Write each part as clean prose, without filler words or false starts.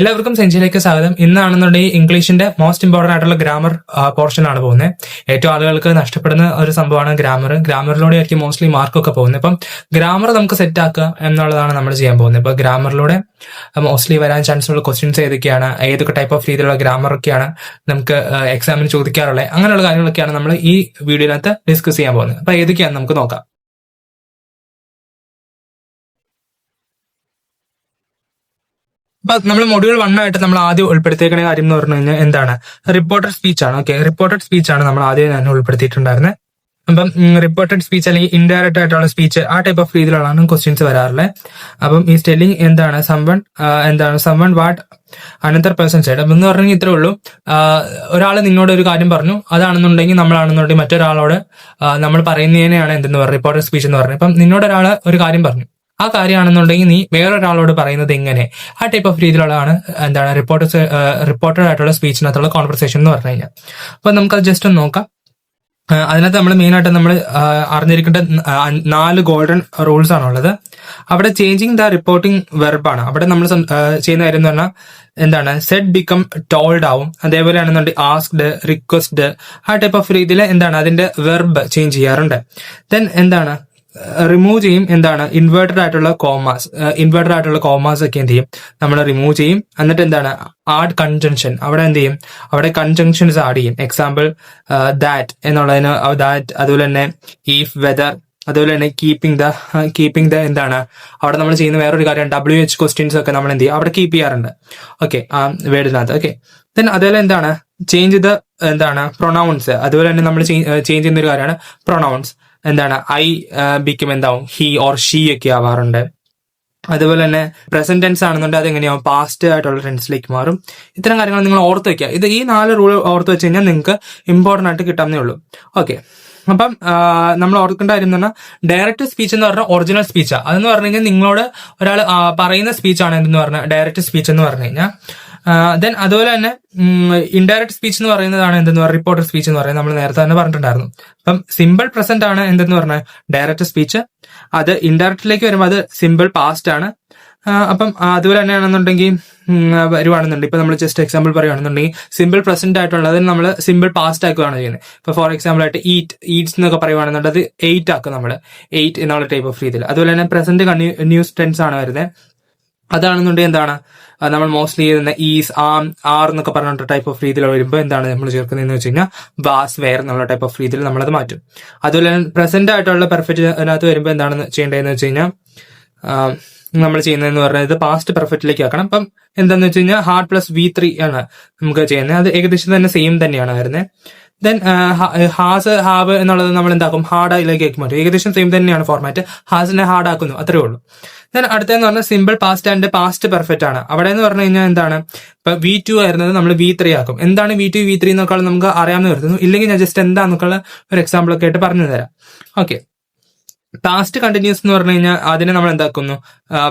എല്ലാവർക്കും സെഞ്ചിയിലേക്ക് സ്വാഗതം. ഇന്നാണെന്നുണ്ടെങ്കിൽ ഇംഗ്ലീഷിന്റെ most important ആയിട്ടുള്ള ഗ്രാമർ പോർഷൻ ആണ് പോകുന്നത്. ഏറ്റവും ആളുകൾക്ക് നഷ്ടപ്പെടുന്ന ഒരു സംഭവമാണ് ഗ്രാമർ. ഗ്രാമറിലൂടെ ആയിരിക്കും മോസ്റ്റ്ലി മാർക്കൊക്കെ പോകുന്നത്. ഇപ്പം ഗ്രാമർ നമുക്ക് സെറ്റ് ആക്കുക എന്നുള്ളതാണ് നമ്മൾ ചെയ്യാൻ പോകുന്നത്. ഇപ്പൊ ഗ്രാമറിലൂടെ മോസ്റ്റ്ലി വരാൻ ചാൻസ് ഉള്ള ക്വസ്റ്റ്യൻസ് ഏതൊക്കെയാണ്, ഏതൊക്കെ ടൈപ്പ് ഓഫ് രീതിയിലുള്ള ഗ്രാമർ ഒക്കെയാണ് നമുക്ക് എക്സാമിന് ചോദിക്കാറുള്ളത്, അങ്ങനെയുള്ള കാര്യങ്ങളൊക്കെയാണ് നമ്മൾ ഈ വീഡിയോയിനകത്ത് ഡിസ്കസ് ചെയ്യാൻ പോകുന്നത്. അപ്പൊ ഏതൊക്കെയാണ് നമുക്ക് നോക്കാം. അപ്പൊ നമ്മൾ മൊഡ്യൂൾ 1 ആയിട്ട് നമ്മൾ ആദ്യം ഉൾപ്പെടുത്തിയേക്കുന്ന കാര്യം എന്ന് പറഞ്ഞു കഴിഞ്ഞാൽ എന്താണ്, റിപ്പോർട്ടഡ് സ്പീച്ച് ആണ്. ഓക്കെ, റിപ്പോർട്ടഡ് സ്പീച്ച് ആണ് നമ്മൾ ആദ്യം തന്നെ ഉൾപ്പെടുത്തിയിട്ടുണ്ടായിരുന്നത്. അപ്പം റിപ്പോർട്ടഡ് സ്പീച്ച് അല്ലെങ്കിൽ ഇൻഡയറക്റ്റ് ആയിട്ടുള്ള സ്പീച്ച്, ആ ടൈപ്പ് ഓഫ് രീതിയിലാണ് ക്വസ്റ്റ്യൻസ് വരാറുള്ളത്. അപ്പം ഈ സ്റ്റെല്ലിംഗ് എന്താണ്, someone what another person side. അപ്പം എന്ന് പറഞ്ഞാൽ ഇത്രേ ഉള്ളൂ. ഒരാൾ നിന്നോട് ഒരു കാര്യം പറഞ്ഞു, അതാണെന്നുണ്ടെങ്കിൽ നമ്മളാണെന്നുണ്ടെങ്കിൽ മറ്റൊരാളോട് നമ്മൾ പറയുന്നതിനെയാണ് എന്തെന്ന് പറയുക, റിപ്പോർട്ടഡ് സ്പീച്ച് എന്ന് പറഞ്ഞത്. ഇപ്പം നിന്നോട് ഒരാൾ ഒരു കാര്യം പറഞ്ഞു, ആ കാര്യമാണെന്നുണ്ടെങ്കിൽ നീ വേറൊരാളോട് പറയുന്നത് എങ്ങനെ, ആ ടൈപ്പ് ഓഫ് രീതിയിലുള്ളതാണ് എന്താണ് റിപ്പോർട്ടഡ് ആയിട്ടുള്ള സ്പീച്ചിനകത്തുള്ള കോൺവെർസേഷൻ എന്ന് പറഞ്ഞു കഴിഞ്ഞാൽ. അപ്പൊ നമുക്കത് ജസ്റ്റ് ഒന്ന് നോക്കാം. അതിനകത്ത് നമ്മൾ മെയിൻ ആയിട്ട് നമ്മൾ അറിഞ്ഞിരിക്കേണ്ട 4 ഗോൾഡൻ റൂൾസ് ആണുള്ളത്. അവിടെ ചേഞ്ചിങ് ദ റിപ്പോർട്ടിംഗ് വെർബാണ്. അവിടെ നമ്മൾ ചെയ്യുന്ന കാര്യം എന്ന് പറഞ്ഞാൽ എന്താണ്, സെഡ് ബിക്കം ടോൾഡ് ആവും. അതേപോലെ ആണെന്നുണ്ടെങ്കിൽ ആസ്ക്ഡ്, റിക്വസ്റ്റ്, ആ ടൈപ്പ് ഓഫ് രീതിയിൽ എന്താണ് അതിന്റെ വെർബ് ചേഞ്ച് ചെയ്യാറുണ്ട്. ദെൻ എന്താണ് റിമൂവ് ചെയ്യും, എന്താണ് ഇൻവേർട്ടഡ് ആയിട്ടുള്ള കോമാസ് ഒക്കെ എന്ത് ചെയ്യും, നമ്മൾ റിമൂവ് ചെയ്യും. എന്നിട്ട് എന്താണ് ആഡ് കൺജങ്ഷൻ, അവിടെ എന്ത് ചെയ്യും, അവിടെ കൺജങ്ഷൻസ് ആഡ് ചെയ്യും. എക്സാമ്പിൾ ദാറ്റ് എന്നുള്ളതിന് ദാറ്റ്, അതുപോലെ തന്നെ ഈഫ്, വെദർ, അതുപോലെ തന്നെ കീപ്പിംഗ് ദ എന്താണ് അവിടെ നമ്മൾ ചെയ്യുന്ന വേറൊരു കാര്യം, WH ക്വസ്റ്റ്യൻസ് ഒക്കെ നമ്മൾ എന്ത് ചെയ്യും അവിടെ കീപ്പ് ചെയ്യാറുണ്ട്. ഓക്കെ, ആ വേർഡിനകത്ത്. ഓക്കെ, ദെൻ അതുപോലെ എന്താണ് ചേഞ്ച് ദ എന്താണ് പ്രൊനൗൺസ്. അതുപോലെ തന്നെ നമ്മൾ ചേഞ്ച് ചെയ്യുന്ന ഒരു കാര്യമാണ് പ്രൊനൗൺസ്. എന്താണ് ഐ ബിക്കും എന്താവും ഹി ഓർ ഷീ ഒക്കെ ആവാറുണ്ട്. അതുപോലെ തന്നെ പ്രസന്റ് ടെൻസ് ആണെന്നുണ്ടെങ്കിൽ അതെങ്ങനെയാവും പാസ്റ്റ് ആയിട്ടുള്ള ടെൻസിലേക്ക് മാറും. ഇത്തരം കാര്യങ്ങൾ നിങ്ങൾ ഓർത്ത് വെക്കുക. ഈ 4 റൂൾ ഓർത്ത് വെച്ച് കഴിഞ്ഞാൽ നിങ്ങൾക്ക് ഇമ്പോർട്ടന്റ് ആയിട്ട് കിട്ടാവുന്നേ ഉള്ളൂ. ഓക്കെ, അപ്പം നമ്മൾ ഓർക്കേണ്ട കാര്യം എന്ന് പറഞ്ഞാൽ ഡയറക്റ്റ് സ്പീച്ച് എന്ന് പറഞ്ഞാൽ ഒറിജിനൽ സ്പീച്ചാണ്. അതെന്ന് പറഞ്ഞു കഴിഞ്ഞാൽ നിങ്ങളോട് ഒരാൾ പറയുന്ന സ്പീച്ചാണ് എന്തെന്ന് പറഞ്ഞാൽ ഡയറക്റ്റ് സ്പീച്ച് എന്ന് പറഞ്ഞു കഴിഞ്ഞാൽ. ദെൻ അതുപോലെ തന്നെ ഇൻഡയറക്റ്റ് സ്പീച്ച് എന്ന് പറയുന്നതാണ് എന്തെന്ന് പറയുക റിപ്പോർട്ടഡ് സ്പീച്ച് എന്ന് പറയുന്നത് നമ്മൾ നേരത്തെ തന്നെ പറഞ്ഞിട്ടുണ്ടായിരുന്നു. അപ്പം സിമ്പിൾ പ്രസന്റ് ആണ് എന്തെന്ന് പറഞ്ഞാൽ ഡയറക്റ്റ് സ്പീച്ച്. അത് ഇൻഡയറക്റ്റിലേക്ക് വരുമ്പോൾ അത് സിമ്പിൾ പാസ്റ്റ് ആണ്. അപ്പം അതുപോലെ തന്നെയാണെന്നുണ്ടെങ്കിൽ വരുവാണെന്നുണ്ടെങ്കിൽ ഇപ്പൊ നമ്മൾ ജസ്റ്റ് എക്സാമ്പിൾ പറയുകയാണെന്നുണ്ടെങ്കിൽ സിമ്പിൾ പ്രസന്റ് ആയിട്ടുള്ളതിന് നമ്മൾ സിമ്പിൾ പാസ്റ്റ് ആക്കുകയാണ് ചെയ്യുന്നത്. ഇപ്പൊ ഫോർ എക്സാമ്പിൾ ആയിട്ട് ഈറ്റ്സ് എന്നൊക്കെ പറയുവാണെന്നുണ്ടെങ്കിൽ അത് 8 ആക്കും നമ്മൾ, 8 എന്നുള്ള ടൈപ്പ് ഓഫ് രീതിയിൽ. അതുപോലെ തന്നെ പ്രസന്റ് കണ്ടിന്യൂസ് ടെൻസ് ആണ് വരുന്നത്. അതാണെന്നുണ്ടെങ്കിൽ എന്താണ് നമ്മൾ മോസ്റ്റ്ലി ചെയ്യുന്ന ഈസ്, ആർ എന്നൊക്കെ പറഞ്ഞ ടൈപ്പ് ഓഫ് രീതിയിൽ വരുമ്പോൾ എന്താണ് നമ്മൾ ചേർക്കുന്നതെന്ന് വെച്ച് കഴിഞ്ഞാൽ വാസ്, വെയർ എന്നുള്ള ടൈപ്പ് ഓഫ് രീതിയിൽ നമ്മളത് മാറ്റും. അതുപോലെ തന്നെ പ്രസന്റ് ആയിട്ടുള്ള പെർഫെക്റ്റ് അതിനകത്ത് വരുമ്പോൾ എന്താണ് ചെയ്യേണ്ടതെന്ന് വെച്ച് കഴിഞ്ഞാൽ നമ്മൾ ചെയ്യുന്നതെന്ന് പറഞ്ഞാൽ ഇത് പാസ്റ്റ് പെർഫെക്റ്റിലേക്ക് ആക്കണം. അപ്പം എന്താന്ന് വെച്ച് കഴിഞ്ഞാൽ ഹാർഡ് പ്ലസ് V3 ആണ് നമുക്ക് ചെയ്യുന്നത്. അത് ഏകദേശം തന്നെ സെയിം തന്നെയാണ് വരുന്നത്. ദെൻ ഹാസ്, ഹാവ് എന്നുള്ളത് നമ്മൾ എന്താക്കും ഹാർഡിലേക്ക് മാറ്റും. ഏകദേശം സെയിം തന്നെയാണ് ഫോർമാറ്റ്, ഹാസിനെ ഹാർഡ് ആക്കുന്നു, അത്രേ ഉള്ളൂ. ദെൻ അടുത്തതെന്ന് പറഞ്ഞാൽ simple past and past perfect ആണ്. അവിടെ എന്ന് പറഞ്ഞു കഴിഞ്ഞാൽ എന്താണ് ഇപ്പൊ V2 ആയിരുന്നത് നമ്മൾ V3 ആക്കും. എന്താണ് V2 V3 എന്നൊക്കെ നമുക്ക് അറിയാമെന്ന് വരുന്നു. ഇല്ലെങ്കിൽ ഞാൻ ജസ്റ്റ് എന്താന്നൊക്കെയുള്ള ഒരു എക്സാമ്പിൾ ഒക്കെ ആയിട്ട് പറഞ്ഞു തരാം. ഓക്കെ, പാസ്റ്റ് കണ്ടിന്യൂസ് എന്ന് പറഞ്ഞു കഴിഞ്ഞാൽ അതിനെ നമ്മൾ എന്താക്കുന്നു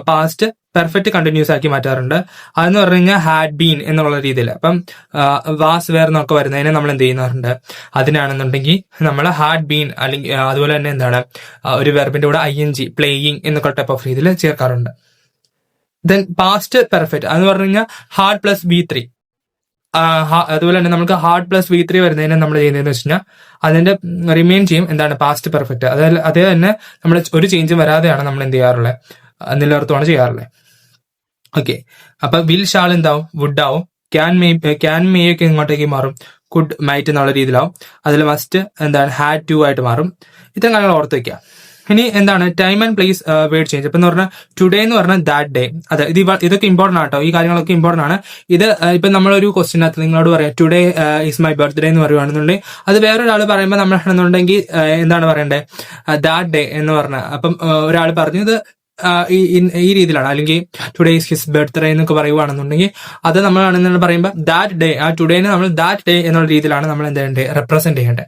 പാസ്റ്റ് പെർഫെക്റ്റ് കണ്ടിന്യൂസ് ആക്കി മാറ്റാറുണ്ട്. അതെന്ന് പറഞ്ഞു കഴിഞ്ഞാൽ ഹാഡ് ബീൻ എന്നുള്ള രീതിയിൽ. അപ്പം വാസ്, വേർ എന്നൊക്കെ വരുന്നതിനെ നമ്മൾ എന്ത് ചെയ്യുന്നുണ്ട്, അതിനാണെന്നുണ്ടെങ്കിൽ നമ്മൾ ഹാഡ് ബീൻ അല്ലെങ്കിൽ അതുപോലെ തന്നെ എന്താണ് ഒരു വെർബിന്റെ കൂടെ ING, പ്ലേയിങ് എന്നൊക്കെ ടൈപ്പ് ഓഫ് രീതിയിൽ ചേർക്കാറുണ്ട്. ദെൻ പാസ്റ്റ് പെർഫെക്റ്റ് അതെന്ന് പറഞ്ഞു കഴിഞ്ഞാൽ ഹാർഡ് പ്ലസ് V3. അതുപോലെ തന്നെ നമുക്ക് ഹാർഡ് പ്ലസ് V3 വരുന്നതിനെ നമ്മൾ ചെയ്യുന്നതെന്ന് വെച്ച് കഴിഞ്ഞാൽ അതിന്റെ റിമെയിൻ ചെയ്യും എന്താണ് പാസ്റ്റ് പെർഫെക്റ്റ്. അതേ തന്നെ നമ്മൾ ഒരു ചേഞ്ചും വരാതെയാണ് നമ്മൾ എന്ത് ചെയ്യാറുള്ളത്, നിലനിർത്തുകയാണ് ചെയ്യാറുള്ളത്. ഓക്കെ, അപ്പൊ വിൽ, ഷാൾ എന്താവും വുഡ് ആവും. ക്യാൻ മേ ഒക്കെ ഇങ്ങോട്ടേക്ക് മാറും, കുഡ്, മൈറ്റ് എന്നുള്ള രീതിയിലാവും. അതിൽ മസ്റ്റ് എന്താണ് ഹാഡ് ടു ആയിട്ട് മാറും. ഇത്തരം കാര്യങ്ങൾ ഓർത്ത് വെക്കുക. ഇനി എന്താണ് time and place word change. ഇപ്പൊ എന്ന് പറഞ്ഞാൽ ടുഡേ എന്ന് പറഞ്ഞാൽ ദാറ്റ് ഡേ. അതെ, ഇതൊക്കെ ഇമ്പോർട്ടന്റ് ആട്ടോ, ഈ കാര്യങ്ങളൊക്കെ ഇമ്പോർട്ടന്റ് ആണ്. ഇത് ഇപ്പൊ നമ്മളൊരു ക്വസ്റ്റിനകത്ത് നിങ്ങളോട് പറയാം ടുഡേ ഈസ് മൈ ബർത്ത്ഡേ എന്ന് പറയുകയാണെന്നുണ്ടെങ്കിൽ അത് വേറൊരാൾ പറയുമ്പോൾ നമ്മളാണെന്നുണ്ടെങ്കിൽ എന്താണ് പറയണ്ടേ ദാറ്റ് ഡേ എന്ന് പറഞ്ഞാൽ. അപ്പം ഒരാൾ പറഞ്ഞു ഇത് ഈ രീതിയിലാണ്, അല്ലെങ്കിൽ ടുഡേ ഈസ് ഹിസ് ബർത്ത്ഡേ എന്നൊക്കെ പറയുവാണെന്നുണ്ടെങ്കിൽ അത് നമ്മളാണെന്ന് പറയുമ്പോൾ ദാറ്റ് ഡേ, ആ ടുഡേനെ നമ്മൾ ദാറ്റ് ഡേ എന്നുള്ള രീതിയിലാണ് നമ്മൾ എന്ത് ചെയ്യേണ്ടത് റെപ്രസെന്റ് ചെയ്യേണ്ടത്.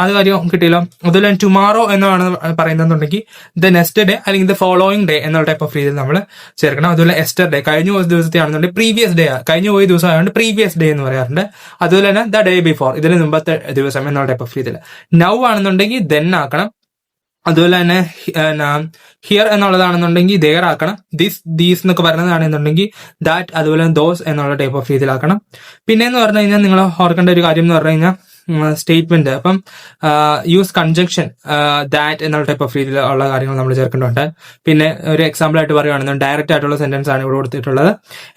അത് കാര്യം കിട്ടിയല്ലോ. അതുപോലെ ടുമാറോ എന്നാണ് പറയുന്നതെന്നുണ്ടെങ്കിൽ ദ നെക്സ്റ്റ് ഡേ അല്ലെങ്കിൽ ദ ഫോളോയിങ് ഡേ എന്നുള്ള ടൈപ്പ് ഓഫ് രീതിയിൽ നമ്മൾ ചേർക്കണം. അതുപോലെ എസ്റ്റർ ഡേ, കഴിഞ്ഞ ദിവസത്തെ ആണെന്നുണ്ടെങ്കിൽ പ്രീവിയസ് ഡേ, കഴിഞ്ഞു പോയ ദിവസം ആയതുകൊണ്ട് പ്രീവിയസ് ഡേ എന്ന് പറയാറുണ്ട്. അതുപോലെ തന്നെ ദ ഡേ ബിഫോർ, ഇതിന് മുമ്പത്തെ ദിവസം എന്നുള്ള ടൈപ്പ് ഓഫ് രീതിയിൽ. നൗ ആണെന്നുണ്ടെങ്കിൽ ദെൻ ആക്കണം. അതുപോലെ തന്നെ ഹിയർ എന്നുള്ളതാണെന്നുണ്ടെങ്കിൽ ദേർ ആക്കണം. ദീസ് എന്നൊക്കെ പറയുന്നതാണെന്നുണ്ടെങ്കിൽ ദാറ്റ്, അതുപോലെ ദോസ് എന്നുള്ള ടൈപ്പ് ഓഫ് രീതിയിലാക്കണം. പിന്നെ എന്ന് പറഞ്ഞു കഴിഞ്ഞാൽ നിങ്ങൾ ഓർക്കേണ്ട ഒരു കാര്യം എന്ന് പറഞ്ഞു കഴിഞ്ഞാൽ സ്റ്റേറ്റ്മെന്റ്. അപ്പം യൂസ് കൺജങ്ഷൻ ദാറ്റ് എന്നുള്ള ടൈപ്പ് ഓഫ് രീതിയിൽ ഉള്ള കാര്യങ്ങൾ നമ്മൾ ചേർക്കേണ്ടതുണ്ട്. പിന്നെ ഒരു എക്സാമ്പിൾ ആയിട്ട് പറയുകയാണെന്നുണ്ടെങ്കിൽ ഡയറക്റ്റ് ആയിട്ടുള്ള സെന്റൻസ് ആണ് ഇവിടെ കൊടുത്തിട്ടുള്ളത്.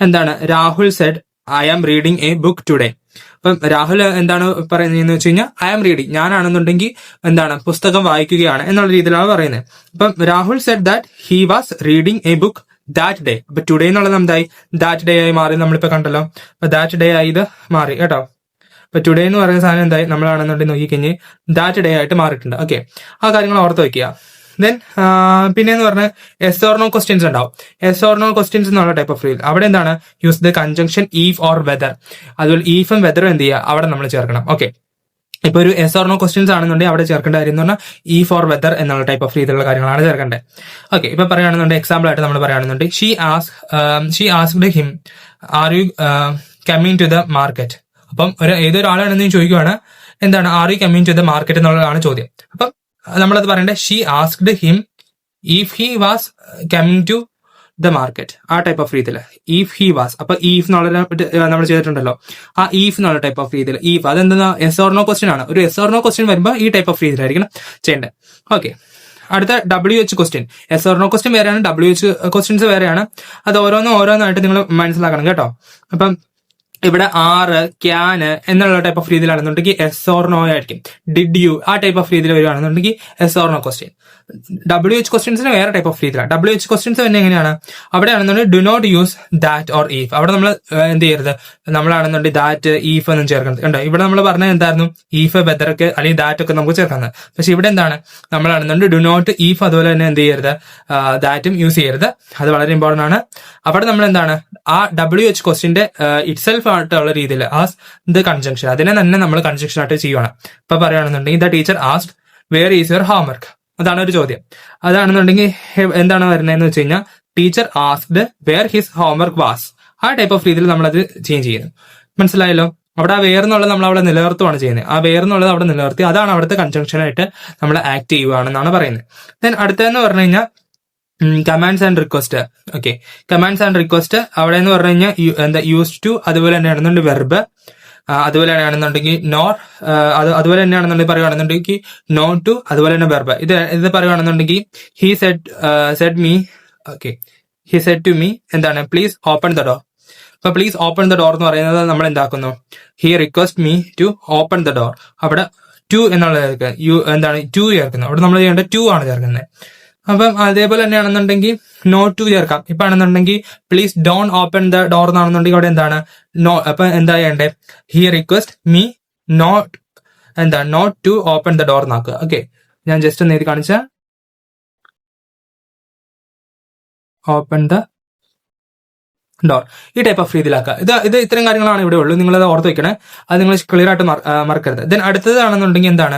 എന്താണ്? Rahul said I am reading a book today. അപ്പം രാഹുൽ എന്താണ് പറയുന്നതെന്ന് വെച്ച് കഴിഞ്ഞാൽ ഐ ആം റീഡിങ്, ഞാനാണെന്നുണ്ടെങ്കിൽ എന്താണ് പുസ്തകം വായിക്കുകയാണ് എന്നുള്ള രീതിയിലാണ് പറയുന്നത്. അപ്പം Rahul said that he was reading a book that day. അപ്പൊ ടുഡേ എന്നുള്ളത് എന്തായി? ദാറ്റ് ഡേ ആയി മാറി. നമ്മളിപ്പോ കണ്ടല്ലോ. അപ്പൊ ദാറ്റ് ഡേ ആയി ഇത് മാറി കേട്ടോ. അപ്പൊ ടുഡേ എന്ന് പറയുന്ന സാധനം എന്തായി? നമ്മളാണെന്നുണ്ടെങ്കിൽ നോക്കിക്കഴിഞ്ഞ് ദാറ്റ് ഡേ ആയിട്ട് മാറിയിട്ടുണ്ട്. ഓക്കെ, ആ കാര്യങ്ങൾ ഓർത്ത് വെക്കുക. ദെൻ പിന്നെന്ന് പറഞ്ഞാൽ എസ് ഓർ നോ ക്വസ്റ്റ്യൻസ് ഉണ്ടാവും. എസ് ഓർ നോ ക്വസ്റ്റ്യൻസ് എന്നുള്ള ടൈപ്പ് ഓഫ് റീൽ. അവിടെ എന്താണ്? Use the conjunction if or whether. അതുപോലെ ഈഫും വെദറും എന്ത് ചെയ്യുക? അവിടെ നമ്മൾ ചേർക്കണം. ഓക്കെ, ഇപ്പൊ ഒരു എസ് ഓർ നോ ക്വസ്റ്റ്യൻസ് ആണെന്നുണ്ടെങ്കിൽ അവിടെ ചേർക്കേണ്ട കാര്യം എന്ന് പറഞ്ഞാൽ ഈഫ് ഓർ വെദർ എന്നുള്ള ടൈപ്പ് ഓഫ് രീതിയിലുള്ള കാര്യങ്ങളാണ് ചേർക്കേണ്ടത്. ഓക്കെ, ഇപ്പൊ പറയുകയാണെന്നുണ്ടെങ്കിൽ എക്സാമ്പിൾ ആയിട്ട് നമ്മൾ പറയുകയാണെന്നുണ്ടെങ്കിൽ she asked him are you coming to the market. അപ്പം ഏതൊരാളാണെന്ന് ചോദിക്കുവാണ്, എന്താണ് are you coming to the market എന്നുള്ളതാണ് ചോദ്യം. അപ്പം നമ്മളത് പറയേണ്ടത് she asked him if he was coming to the market. ആ ടൈപ്പ് ഓഫ് രീതിയിൽ ഇഫ് ഹി വാസ്. അപ്പൊ ഈഫ് എന്നുള്ള നമ്മൾ ചെയ്തിട്ടുണ്ടല്ലോ, ആ ഈഫ് എന്നുള്ള ടൈപ്പ് ഓഫ് രീതിയിൽ ഈഫ് അതെന്താ? എസ് ഓർ നോ ക്വസ്റ്റ്യൻ ആണ്. ഒരു എസ് ഓർ നോ ക്വസ്റ്റ്യൻ വരുമ്പോൾ ഈ ടൈപ്പ് ഓഫ് രീതിയിലായിരിക്കണം ചെയ്യേണ്ടത്. ഓക്കെ, അടുത്ത WH question. Yes or no question വേറെയാണ്, WH ക്വസ്റ്റ്യൻസ് വേറെയാണ്. അത് ഓരോന്നായിട്ട് നിങ്ങൾ മനസ്സിലാക്കണം കേട്ടോ. അപ്പം ഇവിടെ ആറ് ക്യാന് എന്നുള്ള ടൈപ്പ് ഓഫ് രീതിയിലാണെന്നുണ്ടെങ്കിൽ എസ് ഓർ നോ ആയിരിക്കും. ഡിഡ് യു ആ ടൈപ്പ് ഓഫ് രീതിയിൽ വരികയാണെന്നുണ്ടെങ്കിൽ yes or no question. WH ക്വസ്റ്റ്യൻസിന് വേറെ ടൈപ്പ് ഓഫ് രീതിയിലാണ്. WH ക്വസ്റ്റ്യൻസ് തന്നെ എങ്ങനെയാണ്? അവിടെ ആണെന്നുണ്ടെങ്കിൽ do not use that or if. അവിടെ നമ്മൾ എന്ത് ചെയ്യരുത്? നമ്മളാണെന്നുണ്ടെങ്കിൽ ദാറ്റ് ഈഫ് ഒന്നും ചേർക്കുന്നത് കണ്ടോ. ഇവിടെ നമ്മൾ പറഞ്ഞത് എന്തായിരുന്നു? ഈഫ് വെദറൊക്കെ അല്ലെങ്കിൽ ദാറ്റ് ഒക്കെ നമുക്ക് ചേർക്കുന്നത്. പക്ഷെ ഇവിടെ എന്താണ്? നമ്മളാണെന്നുണ്ടെങ്കിൽ ഡു നോട്ട് ഈഫ്, അതുപോലെ തന്നെ എന്ത് ചെയ്യരുത്? ദാറ്റും യൂസ് ചെയ്യരുത്. അത് വളരെ ഇമ്പോർട്ടന്റ് ആണ്. അവിടെ നമ്മൾ എന്താണ്? ആ WH ക്വസ്റ്റ്യന്റെ ഇറ്റ്സെൽഫ് ആയിട്ടുള്ള രീതിയിൽ ആസ് ദ കൺജങ്ഷൻ, അതിനെ തന്നെ നമ്മൾ കൺജങ്ഷൻ ആയിട്ട് ചെയ്യുവാണ്. ഇപ്പൊ പറയുകയാണെന്നുണ്ടെങ്കിൽ the teacher asked where is your homework. അതാണ് ഒരു ചോദ്യം. അതാണെന്നുണ്ടെങ്കിൽ എന്താണ് വരുന്നതെന്ന് വെച്ച് കഴിഞ്ഞാൽ teacher asked where his homework was. ആ ടൈപ്പ് ഓഫ് രീതിയിൽ നമ്മളത് ചേഞ്ച് ചെയ്യുന്നു. മനസ്സിലായല്ലോ? അവിടെ ആ വേർ എന്നുള്ളത് നമ്മൾ അവിടെ നിലനിർത്തുകയാണ് ചെയ്യുന്നത്. ആ വേർ എന്നുള്ളത് അവിടെ നിലനിർത്തി അതാണ് അവിടുത്തെ കൺജങ്ഷൻ ആയിട്ട് നമ്മൾ ആക്ട് ചെയ്യുകയാണെന്നാണ് പറയുന്നത്. ദെൻ അടുത്തതെന്ന് പറഞ്ഞു കഴിഞ്ഞാൽ commands and request. Okay, commands and request അവിടെ എന്ന് പറഞ്ഞു കഴിഞ്ഞാൽ എന്താ? യൂസ് ടു, അതുപോലെ തന്നെയാണെന്നുണ്ട് വെർബ്, അതുപോലെ തന്നെയാണെന്നുണ്ടെങ്കിൽ നോർ, അതുപോലെ തന്നെയാണെന്നുണ്ടെങ്കിൽ പറയുകയാണെന്നുണ്ടെങ്കിൽ നോ ടു, അതുപോലെ തന്നെ വെർബ്. ഇത് പറയുകയാണെന്നുണ്ടെങ്കിൽ he said me, okay, he said to me എന്താണ്? Please open the door. അപ്പൊ പ്ലീസ് ഓപ്പൺ ദ ഡോർ എന്ന് പറയുന്നത് നമ്മൾ എന്താക്കുന്നു? He request me to open the door. അവിടെ ടു എന്നുള്ളത് എന്താണ്? ടു ചേർക്കുന്നത്. അവിടെ നമ്മൾ ചെയ്യേണ്ടത് ടു ആണ് ചേർക്കുന്നത്. അപ്പം അതേപോലെ തന്നെയാണെന്നുണ്ടെങ്കിൽ നോ ടു ചേർക്കാം. ഇപ്പൊ ആണെന്നുണ്ടെങ്കിൽ please don't open the door എന്നാണെന്നുണ്ടെങ്കിൽ അവിടെ എന്താണ്? നോ. അപ്പൊ എന്താ ചെയ്യണ്ടേ? He request me not to open the door എന്നാക്കുക. ഓക്കെ, ഞാൻ ജസ്റ്റ് ഒന്ന് എഴുതി കാണിച്ച ഓപ്പൺ ദ ഡോർ. ഈ ടൈപ്പ് ഓഫ് രീതിയിലാക്കുക. ഇത് ഇത്തരം കാര്യങ്ങളാണ് ഇവിടെ ഉള്ളൂ. നിങ്ങളത് ഓർത്ത് വെക്കണേ. അത് നിങ്ങൾ ക്ലിയർ ആയിട്ട് മറക്കരുത്. ദെൻ അടുത്തതാണെന്നുണ്ടെങ്കിൽ എന്താണ്?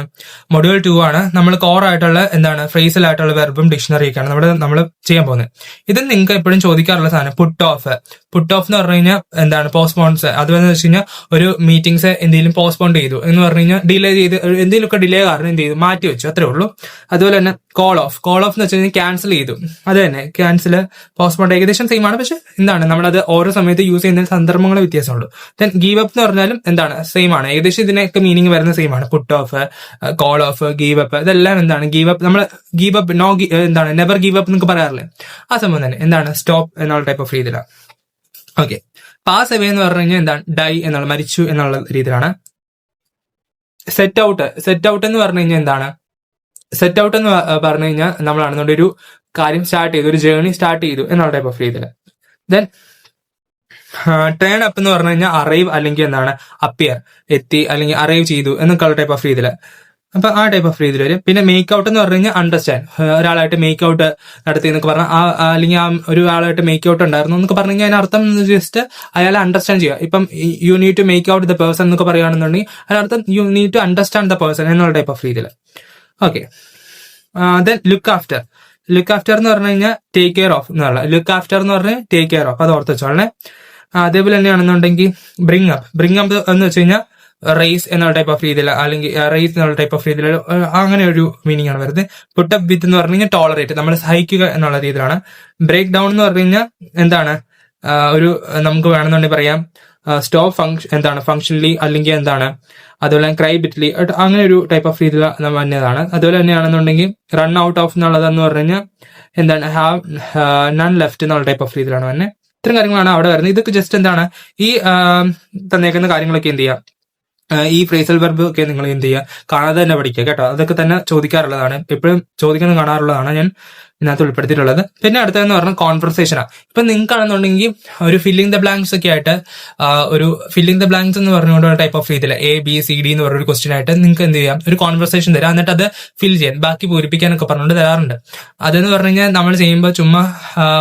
മൊഡ്യൂൾ 2 ആണ്. നമ്മൾ കോർ ആയിട്ടുള്ള എന്താണ്? ഫ്രേസിലായിട്ടുള്ള വെർബും ഡിക്ഷണറിയൊക്കെയാണ് നമ്മൾ ചെയ്യാൻ പോകുന്നത്. ഇത് നിങ്ങൾക്ക് എപ്പോഴും ചോദിക്കാറുള്ള സാധനം പുട്ട് ഓഫ്. പുട്ട് ഓഫ് എന്ന് പറഞ്ഞു കഴിഞ്ഞാൽ എന്താണ്? പോസ്റ്റ്പോൺസ്. അതെന്ന് വെച്ച് കഴിഞ്ഞാൽ ഒരു മീറ്റിംഗ്സ് എന്തെങ്കിലും പോസ്റ്റ്പോൺ ചെയ്തു എന്ന് പറഞ്ഞു കഴിഞ്ഞാൽ ഡിലേ ചെയ്ത് എന്തെങ്കിലുമൊക്കെ ഡിലേ കാരണം എന്ത് ചെയ്തു? മാറ്റി വെച്ചു, അത്രേ ഉള്ളൂ. അതുപോലെ തന്നെ കോൾ ഓഫ് എന്ന് വെച്ച് കഴിഞ്ഞാൽ ക്യാൻസൽ ചെയ്തു. അത് തന്നെ ക്യാൻസൽ, പോസ്റ്റ്പോൺ ഏകദേശം സെയിം ആണ്. പക്ഷെ എന്താണ്? നമ്മളത് ഓരോ സമയത്ത് യൂസ് ചെയ്യുന്ന സന്ദർഭങ്ങളെ വ്യത്യാസമുള്ളൂ. ദെൻ ഗീവ് അപ്പ് എന്ന് പറഞ്ഞാലും എന്താണ്? സെയിം ആണ്. ഏകദേശം ഇതിനൊക്കെ മീനിങ് വരുന്ന സെയിം ആണ്. Put off, call of, give up, ഇതെല്ലാം എന്താണ്? ഗീവ് അപ്പ്, നമ്മൾ ഗീവ് അപ്പ്, എന്താണ്? നെവർ ഗീവ് അപ്പ് എന്നൊക്കെ പറയാറില്ലേ? ആ സംഭവം തന്നെ എന്താണ്? സ്റ്റോപ്പ് എന്നുള്ള ടൈപ്പ് ഓഫ് രീതിയിലാണ്. ഓക്കെ, പാസ് അവേ എന്ന് പറഞ്ഞു കഴിഞ്ഞാൽ എന്താണ്? ഡൈ എന്നുള്ള, മരിച്ചു എന്നുള്ള രീതിയിലാണ്. സെറ്റ് ഔട്ട് എന്ന് പറഞ്ഞു കഴിഞ്ഞാൽ എന്താണ്? സെറ്റ് ഔട്ട് എന്ന് പറഞ്ഞു കഴിഞ്ഞാൽ നമ്മളാണെന്നുണ്ട് ഒരു കാര്യം സ്റ്റാർട്ട് ചെയ്തു, ഒരു ജേർണി സ്റ്റാർട്ട് ചെയ്തു എന്നുള്ള ടൈപ്പ് ഓഫ് രീതിയിൽ. ദെൻ ടേൺ അപ്പ് എന്ന് പറഞ്ഞു കഴിഞ്ഞാൽ അറൈവ് അല്ലെങ്കിൽ എന്താണ്? അപ്പിയർ, എത്തി അല്ലെങ്കിൽ അറൈവ് ചെയ്തു എന്നൊക്കെയുള്ള ടൈപ്പ് ഓഫ് രീതിയിൽ. അപ്പൊ ആ ടൈപ്പ് ഓഫ് രീതിയിൽ വരും. പിന്നെ മേക്ക് ഔട്ട് എന്ന് പറഞ്ഞു കഴിഞ്ഞാൽ അണ്ടർസ്റ്റാൻഡ്, ഒരാളായിട്ട് മേക്ക് ഔട്ട് നടത്തി എന്നൊക്കെ പറഞ്ഞാൽ അല്ലെങ്കിൽ ആ ഒരു ആളായിട്ട് മേക്ക് ഔട്ട് ഉണ്ടായിരുന്നു എന്നൊക്കെ പറഞ്ഞു കഴിഞ്ഞാൽ അതിനർത്ഥം ജസ്റ്റ് അയാളെ അണ്ടർസ്റ്റാൻഡ് ചെയ്യുക. ഇപ്പം you need to make out the person എന്നൊക്കെ പറയുകയാണെന്നുണ്ടെങ്കിൽ അതിനർത്ഥം you need to understand the person എന്നുള്ള ടൈപ്പ് ഓഫ് രീതിയിൽ. ഓക്കെ, ദെൻ ലുക്ക് ആഫ്റ്റർ എന്ന് പറഞ്ഞു കഴിഞ്ഞാൽ ടേക്ക് കെയർ ഓഫ് എന്നുള്ള. ലുക്ക് ആഫ്റ്റർ എന്ന് പറഞ്ഞാൽ ടേക്ക് കെയർ ഓഫ്, അത് ഓർത്ത് വെച്ചോളെ. അതേപോലെ തന്നെയാണെന്നുണ്ടെങ്കിൽ ബ്രിങ് അപ്പ് എന്ന് വെച്ച് കഴിഞ്ഞാൽ റേസ് എന്നുള്ള ടൈപ്പ് ഓഫ് രീതിയിൽ, അല്ലെങ്കിൽ റേസ് എന്നുള്ള ടൈപ്പ് ഓഫ് രീതിയിൽ അങ്ങനെ ഒരു മീനിങ് ആണ് വരുന്നത്. പുട്ടപ്പ് വിത്ത് എന്ന് പറഞ്ഞു കഴിഞ്ഞാൽ ടോളറേറ്റ്, നമ്മൾ സഹിക്കുക എന്നുള്ള രീതിയിലാണ്. ബ്രേക്ക് ഡൗൺ എന്ന് പറഞ്ഞു കഴിഞ്ഞാൽ എന്താണ്, ഒരു നമുക്ക് വേണമെന്നുണ്ടെങ്കിൽ പറയാം സ്റ്റോപ്പ് ഫംഗ്ഷനലി, അല്ലെങ്കിൽ എന്താണ് അതുപോലെ ക്രൈ ബിറ്റ്ലി, അങ്ങനെ ഒരു ടൈപ്പ് ഓഫ് രീതിയിൽ വന്നതാണ്. അതുപോലെ തന്നെയാണെന്നുണ്ടെങ്കിൽ റൺ ഔട്ട് ഓഫ് എന്നുള്ളതെന്ന് പറഞ്ഞു കഴിഞ്ഞാൽ എന്താണ് ഹാവ് നൺ ലെഫ്റ്റ് എന്നുള്ള ടൈപ്പ് ഓഫ് രീതിയിലാണ് തന്നെ. ഇത്തരം കാര്യങ്ങളാണ് അവിടെ വരുന്നത്. ഇതൊക്കെ ജസ്റ്റ് എന്താണ് ഈ തന്നേക്കുന്ന കാര്യങ്ങളൊക്കെ എന്ത് ചെയ്യാം, ഈ ഫ്രേസൽ വെർബ് ഒക്കെ നിങ്ങൾ എന്ത് ചെയ്യുക, കാണാതെ തന്നെ പഠിക്കുക കേട്ടോ. അതൊക്കെ തന്നെ ചോദിക്കാറുള്ളതാണ്, എപ്പോഴും ചോദിക്കുന്നത് കാണാറുള്ളതാണ് ഞാൻ ഇതിനകത്ത് ഉൾപ്പെടുത്തിയിട്ടുള്ളത്. പിന്നെ അടുത്തതെന്ന് പറഞ്ഞാൽ കോൺവെർസേഷനാണ്. ഇപ്പൊ നിങ്ങൾക്കാണെന്നുണ്ടെങ്കിൽ ഒരു ഫില്ലിംഗ് ദ ബ്ലാങ്ക്സ് ഒക്കെ ആയിട്ട് ഒരു ഫില്ലിംഗ് ദ ബ്ലാങ്ക്സ് എന്ന് പറഞ്ഞുകൊണ്ട് ടൈപ്പ് ഓഫ് രീതിയിൽ ABCD എന്ന് പറഞ്ഞൊരു ക്വസ്റ്റ്യൻ ആയിട്ട് നിങ്ങൾക്ക് എന്ത് ചെയ്യാം, ഒരു കോൺവെർസേഷൻ തരാം, എന്നിട്ട് അത് ഫിൽ ചെയ്യാൻ ബാക്കി പൂരിപ്പിക്കാനൊക്കെ പറഞ്ഞുകൊണ്ട് തരാറുണ്ട്. അതെന്ന് പറഞ്ഞു കഴിഞ്ഞാൽ നമ്മൾ ചെയ്യുമ്പോൾ ചുമ്മാ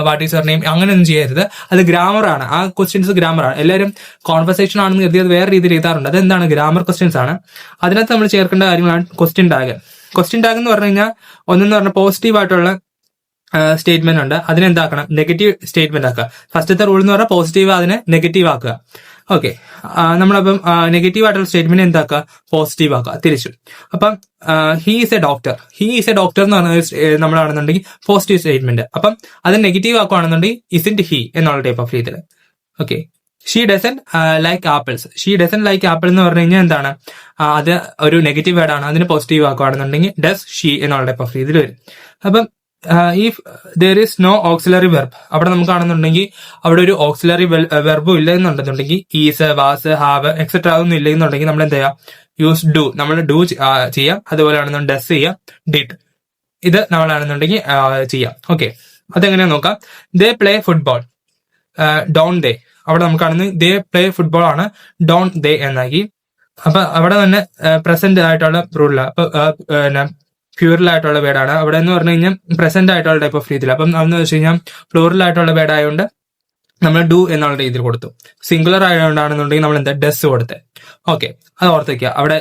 വാട്ട് ഈസ് യുവർ നെയിം അങ്ങനെയൊന്നും ചെയ്യരുത്. അത് ഗ്രാമറാണ്, ആ ക്വസ്റ്റ്യൻസ് ഗ്രാമറാണ്. എല്ലാവരും കോൺവെർസേഷൻ ആണെന്ന് കരുതിയത് വേറെ രീതിയിൽ എഴുതാറുണ്ട്. അതെന്താണ്, ഗ്രാമർ ക്വസ്റ്റ്യൻസ് ആണ്. അതിനകത്ത് നമ്മൾ ചേർക്കേണ്ട കാര്യങ്ങളാണ് ക്വസ്റ്റ്യൻ ടാഗ്. ക്വസ്റ്റ്യൻ ടാഗ് എന്ന് പറഞ്ഞു കഴിഞ്ഞാൽ ഒന്നെന്ന് പറഞ്ഞാൽ പോസിറ്റീവ് ആയിട്ടുള്ള സ്റ്റേറ്റ്മെന്റ് ഉണ്ട്, അതിനെന്താക്കണം, നെഗറ്റീവ് സ്റ്റേറ്റ്മെന്റ് ആക്കുക. ഫസ്റ്റത്തെ റൂൾ എന്ന് പറഞ്ഞാൽ പോസിറ്റീവ് അതിനെ നെഗറ്റീവ് ആക്കുക. ഓക്കെ, നമ്മളപ്പം നെഗറ്റീവ് ആയിട്ടുള്ള സ്റ്റേറ്റ്മെന്റ് എന്താക്കുക, പോസിറ്റീവ് ആക്കുക തിരിച്ചു. അപ്പം ഹീ ഈസ് എ ഡോക്ടർ, എന്ന് പറഞ്ഞ നമ്മളാണെന്നുണ്ടെങ്കിൽ പോസിറ്റീവ് സ്റ്റേറ്റ്മെന്റ്. അപ്പം അത് നെഗറ്റീവ് ആക്കുകയാണെന്നുണ്ടെങ്കിൽ ഇസിന്റ് ഹി എന്നുള്ള ടൈപ്പ് ഓഫ് രീതിയിൽ. Okay, she doesn't like apples. She doesn't like apple എന്ന് പറഞ്ഞു കഴിഞ്ഞാൽ എന്താണ്, അത് ഒരു നെഗറ്റീവ് വേർഡാണ്, അതിന് പോസിറ്റീവ് ആക്കുകയാണെന്നുണ്ടെങ്കിൽ ഡസ് ഷീ എന്നുള്ള ടൈപ്പ് ഓഫ് രീതിയിൽ വരും. അപ്പം if there is no auxiliary verb, അവിടെ നമുക്ക് കാണുന്നുണ്ടെങ്കിൽ അവിടെ ഒരു ഓക്സിലറി വെർബും ഇല്ല എന്നുണ്ടെന്നുണ്ടെങ്കിൽ ഈസ്, വാസ്, ഹാവ് എക്സെട്ര ഒന്നും ഇല്ല എന്നുണ്ടെങ്കിൽ നമ്മൾ എന്ത് ചെയ്യാം, യൂസ് ഡു, നമ്മൾ ഡു ചെയ്യാം. അതുപോലെയാണെന്നുണ്ടെങ്കിൽ ഡസ് ചെയ്യാം, ഡിഡ് ഇത് നമ്മളാണെന്നുണ്ടെങ്കിൽ ചെയ്യാം. ഓക്കെ, അതെങ്ങനെയാ നോക്കാം. ദേ പ്ലേ ഫുട്ബോൾ, ഡോൺ ദേ, അവിടെ നമുക്ക് കാണുന്നത് ദേ പ്ലേ ഫുട്ബോൾ ആണ്, ഡോൺ ദേ എന്നാക്കി. അപ്പൊ അവിടെ തന്നെ പ്രസന്റ് ആയിട്ടുള്ള റൂളില്ല, അപ്പൊ പ്യൂറൽ ആയിട്ടുള്ള വേർഡാണ്. അവിടെ എന്ന് പറഞ്ഞു കഴിഞ്ഞാൽ പ്രസന്റ് ആയിട്ടുള്ള ടൈപ്പ് ഓഫ് രീതിയിൽ. അപ്പം അതെന്ന് വെച്ച് കഴിഞ്ഞാൽ പ്ലൂറൽ ആയിട്ടുള്ള വേർഡ് ആയതുകൊണ്ട് നമ്മൾ ഡു എന്നുള്ള രീതിയിൽ കൊടുത്തു. സിംഗുലർ ആയതുകൊണ്ടാണെന്നുണ്ടെങ്കിൽ നമ്മൾ എന്താ ഡസ് കൊടുത്തത്. ഓക്കെ, അത് ഓർത്ത് വയ്ക്കുക. അവിടെ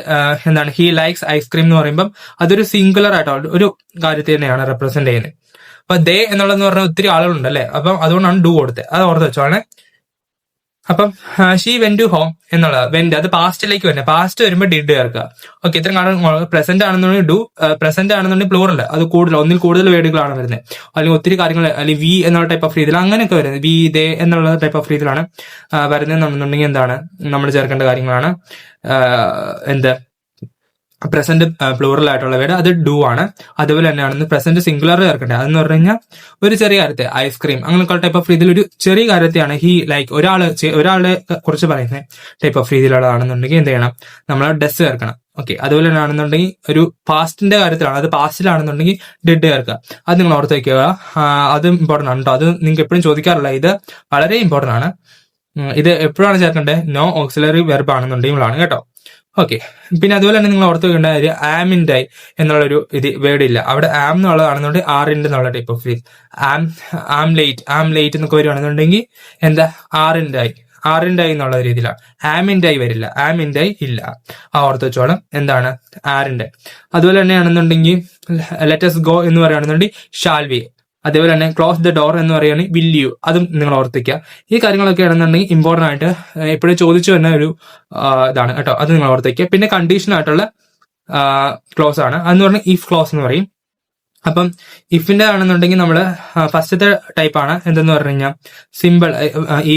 എന്താണ് ഹി ലൈക്സ് ഐസ്ക്രീം എന്ന് പറയുമ്പോൾ അതൊരു സിംഗുലർ ആയിട്ടുള്ള ഒരു കാര്യത്തെ തന്നെയാണ് റെപ്രസെന്റ് ചെയ്യുന്നത്. അപ്പൊ ദേ എന്നുള്ളതെന്ന് പറഞ്ഞാൽ ഒത്തിരി ആളുകളുണ്ട് അല്ലെ, അപ്പം അതുകൊണ്ടാണ് ഡു കൊടുത്തത്, അത് ഓർത്ത് വെച്ചോളെ. അപ്പം ഷീ വെന്റ് ടു ഹോം എന്നുള്ളത് വെന്റ്, അത് പാസ്റ്റിലേക്ക് വരുന്നത്, പാസ്റ്റ് വരുമ്പോൾ ഡിഡ് ചേർക്കുക. ഓക്കെ, ഇത്രയും കാണാൻ. പ്രസന്റ് ആണെന്നുണ്ടെങ്കിൽ ഡു, പ്രസന്റ് ആണെന്നുണ്ടെങ്കിൽ പ്ലൂറൽ, അത് ഒന്നിൽ കൂടുതൽ വേർഡുകളാണ് വരുന്നത്, അല്ലെങ്കിൽ ഒത്തിരി കാര്യങ്ങൾ, അല്ലെങ്കിൽ വി എന്നുള്ള ടൈപ്പ് ഓഫ് രീതിയിൽ അങ്ങനെയൊക്കെ വരുന്നത്. വി, ദേ എന്നുള്ള ടൈപ്പ് ഓഫ് രീതിയിലാണ് വരുന്നതെന്നുണ്ടെങ്കിൽ എന്താണ് നമ്മൾ ചേർക്കേണ്ട കാര്യങ്ങളാണ് എന്ത്, പ്രസന്റ് പ്ലൂറൽ ആയിട്ടുള്ള വേർഡ് അത് ഡു ആണ്. അതുപോലെ തന്നെയാണ് പ്രസന്റ് സിംഗുലർ ചേർക്കേണ്ടത്. അതെന്ന് പറഞ്ഞു കഴിഞ്ഞാൽ ഒരു ചെറിയ കാര്യത്തെ, ഐസ്ക്രീം അങ്ങനെയൊക്കെ ടൈപ്പ് ഓഫ് രീതിയിൽ ഒരു ചെറിയ കാര്യത്തെയാണ് ഹി ലൈക്ക്, ഒരാളെ കുറിച്ച് പറയുന്ന ടൈപ്പ് ഓഫ് രീതിയിലുള്ളതാണെന്നുണ്ടെങ്കിൽ എന്ത് ചെയ്യണം, നമ്മൾ ഡസ് ചേർക്കണം. ഓക്കെ, അതുപോലെ തന്നെ ആണെന്നുണ്ടെങ്കിൽ ഒരു പാസ്റ്റിന്റെ കാര്യത്തിലാണ്, അത് പാസ്റ്റിലാണെന്നുണ്ടെങ്കിൽ ഡിഡ് ചേർക്കുക. അത് നിങ്ങൾ ഓർത്ത് വയ്ക്കുക, അത് ഇമ്പോർട്ടൻ്റ് ആണ് കേട്ടോ. അത് നിങ്ങൾക്ക് എപ്പോഴും ചോദിക്കാറില്ല, ഇത് വളരെ ഇമ്പോർട്ടൻ്റ് ആണ്. ഇത് എപ്പോഴാണ് ചേർക്കേണ്ടത്, നോ ഓക്സിലറി വെർബ് ആണെന്നുണ്ടെങ്കിലാണ് കേട്ടോ. ഓക്കെ, പിന്നെ അതുപോലെ തന്നെ നിങ്ങൾ ഓർത്ത് വെക്കേണ്ട കാര്യം ആമിൻഡായി എന്നുള്ളൊരു വേർഡ് ഇല്ല, അവിടെ ആം എന്നുള്ളതാണെന്നുണ്ടെങ്കിൽ ആറിൻ്റെ എന്നുള്ള type of feel. Am late എന്നൊക്കെ വരുവാണെന്നുണ്ടെങ്കിൽ എന്താ ആറിൻഡായി എന്നുള്ള രീതിയിലാണ്. ആമിൻഡായി വരില്ല, ആമിൻഡായി ഇല്ല, ആ ഓർത്ത് വെച്ചോളം എന്താണ് ആറിൻ്റെ. അതുപോലെ തന്നെയാണെന്നുണ്ടെങ്കിൽ ലെറ്റസ് ഗോ എന്ന് പറയുകയാണെന്നുണ്ടെങ്കിൽ ഷാൽ വി. അതേപോലെ തന്നെ ക്ലോസ് ദ ഡോർ എന്ന് പറയുകയാണെങ്കിൽ വിൽ യു, അതും നിങ്ങൾ ഓർത്തിക്കുക. ഈ കാര്യങ്ങളൊക്കെ ആണെന്നുണ്ടെങ്കിൽ ഇമ്പോർട്ടൻ്റ് ആയിട്ട് എപ്പോഴും ചോദിച്ചു വരുന്ന ഒരു ഇതാണ് കേട്ടോ, അത് നിങ്ങൾ ഓർത്തിക്കുക. പിന്നെ കണ്ടീഷൻ ആയിട്ടുള്ള ക്ലോസ് ആണ്, അതെന്ന് പറഞ്ഞാൽ ഇഫ് ക്ലോസ് എന്ന് പറയും. അപ്പം ഇഫിന്റെ ആണെന്നുണ്ടെങ്കിൽ നമ്മൾ ഫസ്റ്റത്തെ ടൈപ്പാണ് എന്തെന്ന് പറഞ്ഞു കഴിഞ്ഞാൽ സിമ്പിൾ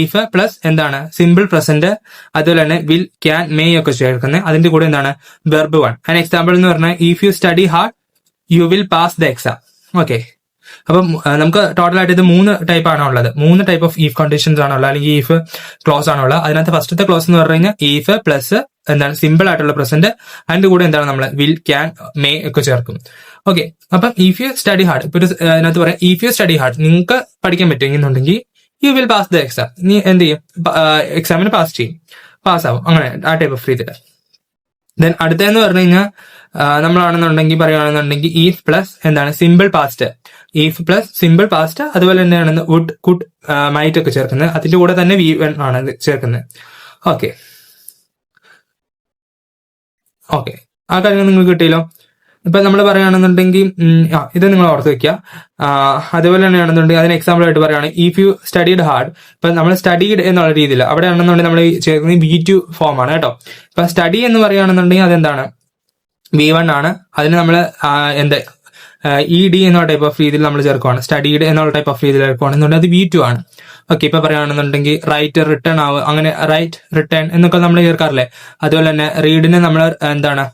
ഇഫ് പ്ലസ് എന്താണ് സിമ്പിൾ പ്രസന്റ്, അതുപോലെ തന്നെ വിൽ, ക്യാൻ, മേ ഒക്കെ ചേർക്കുന്നത്. അതിന്റെ കൂടെ എന്താണ് വെർബ് വൺ. ആൻ എക്സാമ്പിൾ എന്ന് പറഞ്ഞാൽ if you study hard U will pass the exam. Okay, അപ്പം നമുക്ക് ടോട്ടലായിട്ട് ഇത് 3 ടൈപ്പാണ് ഉള്ളത്, 3 ടൈപ്പ് ഓഫ് ഈഫ് കണ്ടീഷൻസ് ആണുള്ളത്, അല്ലെങ്കിൽ ഈഫ് ക്ലോസ് ആണുള്ളത്. അതിനകത്ത് ഫസ്റ്റത്തെ ക്ലോസ് എന്ന് പറഞ്ഞു കഴിഞ്ഞാൽ ഈഫ് പ്ലസ് എന്താണ് സിമ്പിൾ ആയിട്ടുള്ള പ്രസന്റ്, അതിന്റെ കൂടെ എന്താണ് നമ്മൾ വിൽ, ക്യാൻ, മേ ഒക്കെ ചേർക്കും. ഓക്കെ, അപ്പം ഇഫ് യു സ്റ്റഡി ഹാർഡ്, ഇപ്പൊ അതിനകത്ത് പറയാം ഇഫ് യു സ്റ്റഡി ഹാർഡ്, നിങ്ങൾക്ക് പഠിക്കാൻ പറ്റുമെന്നുണ്ടെങ്കിൽ you will pass the exam, നീ എന്ത് ചെയ്യും, എക്സാമിന് പാസ്സാവും, അങ്ങനെ ആ ടൈപ്പ് ഓഫ് രീതിയിൽ. ദെൻ അടുത്തതെന്ന് പറഞ്ഞു കഴിഞ്ഞാൽ നമ്മളാണെന്നുണ്ടെങ്കിൽ പറയുകയാണെന്നുണ്ടെങ്കിൽ ഈഫ് പ്ലസ് എന്താണ് simple past, if plus simple past, അതുപോലെ തന്നെയാണ് വുഡ്, കുഡ്, മൈറ്റ് ഒക്കെ ചേർക്കുന്നത്. അതിന്റെ കൂടെ തന്നെ വി വൺ ആണ് ചേർക്കുന്നത്. ഓക്കെ, ആ കാര്യങ്ങൾ നിങ്ങൾക്ക് കിട്ടിയല്ലോ. ഇപ്പൊ നമ്മൾ പറയുകയാണെന്നുണ്ടെങ്കിൽ ഇത് നിങ്ങൾ ഓർത്ത് വെക്കുക. അതുപോലെ തന്നെയാണെന്നുണ്ടെങ്കിൽ അതിന് എക്സാമ്പിൾ ആയിട്ട് പറയുകയാണ് ഇഫ് യു സ്റ്റഡീഡ് ഹാർഡ്. ഇപ്പൊ നമ്മൾ സ്റ്റഡീഡ് എന്നുള്ള രീതിയിൽ അവിടെ ആണെന്നുണ്ടെങ്കിൽ നമ്മൾ ചേർക്കുന്നത് V2 ഫോം ആണ് കേട്ടോ. ഇപ്പൊ സ്റ്റഡി എന്ന് പറയുകയാണെന്നുണ്ടെങ്കിൽ അതെന്താണ് V1 ആണ്. അതിന് നമ്മൾ എന്ത് ED എന്നുള്ള ടൈപ്പ് ഓഫ് രീതിയിൽ നമ്മൾ ചേർക്കുവാണ്. സ്റ്റഡീഡ് എന്നുള്ള ടൈപ്പ് ഓഫ് രീതിയിൽ ചേർക്കുവാണെന്നുണ്ടെങ്കിൽ അത് V2 ആണ്. ഓക്കെ, ഇപ്പൊ പറയുകയാണെന്നുണ്ടെങ്കിൽ റൈറ്റ് റിട്ടേൺ ആവും, അങ്ങനെ റൈറ്റ് റിട്ടേൺ എന്നൊക്കെ നമ്മൾ ചേർക്കാറില്ലേ. അതുപോലെ തന്നെ റീഡിനെ നമ്മൾ എന്താണ്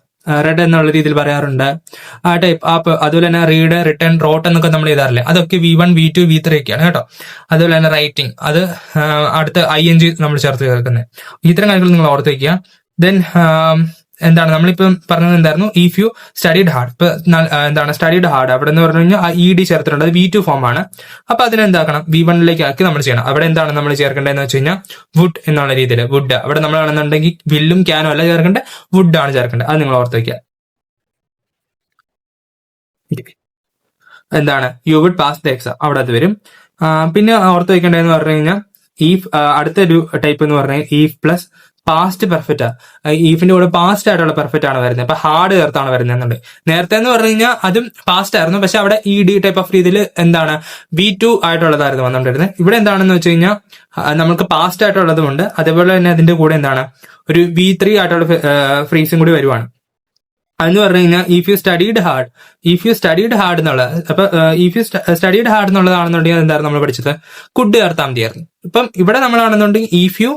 റെഡ് എന്നുള്ള രീതിയിൽ പറയാറുണ്ട്. ആ ടൈപ്പ് അതുപോലെ തന്നെ റീഡ് റിട്ടേൺ റോട്ട് എന്നൊക്കെ നമ്മൾ എഴുതാറില്ലേ. അതൊക്കെ V1 V2 V3 ഒക്കെയാണ് കേട്ടോ. അതുപോലെ തന്നെ റൈറ്റിംഗ് അത് അടുത്ത ING നമ്മൾ ചേർത്ത് ചേർക്കുന്നത്. ഇത്തരം കാര്യങ്ങൾ നിങ്ങൾ ഓർത്ത് വയ്ക്കുക. ദെൻ എന്താണ് നമ്മളിപ്പം പറഞ്ഞത് എന്തായിരുന്നു, ഇഫ് യു സ്റ്റഡീഡ് ഹാർഡ്. ഇപ്പൊ എന്താണ് സ്റ്റഡീഡ് ഹാർഡ് അവിടെ എന്ന് പറഞ്ഞു കഴിഞ്ഞാൽ ED ചേർത്തിട്ടുണ്ട്, അത് V2 ഫോം ആണ്. അപ്പൊ അതിനെന്താക്കണം V1 ആക്കി നമ്മൾ ചെയ്യണം. അവിടെ എന്താണ് നമ്മൾ ചേർക്കേണ്ടതെന്ന് വെച്ച് കഴിഞ്ഞാൽ വുഡ് എന്നുള്ള രീതിയിൽ വുഡ്. അവിടെ നമ്മളാണെന്നുണ്ടെങ്കിൽ വില്ലും ക്യാനും അല്ല ചേർക്കേണ്ടത്, വുഡ് ആണ് ചേർക്കേണ്ടത്. അത് നിങ്ങൾ ഓർത്ത് വയ്ക്കുക. എന്താണ് you would pass the exam, അവിടെ അത് വരും. പിന്നെ ഓർത്ത് വയ്ക്കേണ്ടതെന്ന് പറഞ്ഞു കഴിഞ്ഞാൽ അടുത്തൊരു ടൈപ്പ് എന്ന് പറഞ്ഞാൽ ഈഫ് പ്ലസ് പാസ്റ്റ് പെർഫെക്റ്റ്. ഈഫിന്റെ കൂടെ പാസ്റ്റ് ആയിട്ടുള്ള പെർഫെക്റ്റ് ആണ് വരുന്നത്. അപ്പൊ ഹാർഡ് ചേർത്താണ് വരുന്നത്. നേരത്തെ എന്ന് പറഞ്ഞു കഴിഞ്ഞാൽ അതും പാസ്റ്റ് ആയിരുന്നു, പക്ഷെ അവിടെ ED ടൈപ്പ് ഓഫ് രീതിയിൽ എന്താണ് V2 ആയിട്ടുള്ളതായിരുന്നു വന്നുകൊണ്ടിരുന്നത്. ഇവിടെ എന്താണെന്ന് വെച്ച് കഴിഞ്ഞാൽ നമുക്ക് പാസ്റ്റ് ആയിട്ടുള്ളതുമുണ്ട്, അതേപോലെ തന്നെ അതിന്റെ കൂടെ എന്താണ് ഒരു V3 ആയിട്ടുള്ള ഫ്രീസും കൂടി വരുവാണ്. അതെന്ന് പറഞ്ഞു കഴിഞ്ഞാൽ ഇഫ് യു സ്റ്റഡീഡ് ഹാർഡ് എന്നുള്ളത്. അപ്പൊ ഇഫ് യു സ്റ്റഡീഡ് ഹാർഡ് എന്നുള്ളതാണെന്നുണ്ടെങ്കിൽ എന്തായിരുന്നു നമ്മൾ പഠിച്ചത്, കുഡ് ചേർത്താൽ മതിയായിരുന്നു. ഇപ്പം ഇവിടെ നമ്മളാണെന്നുണ്ടെങ്കിൽ ഇഫ് യു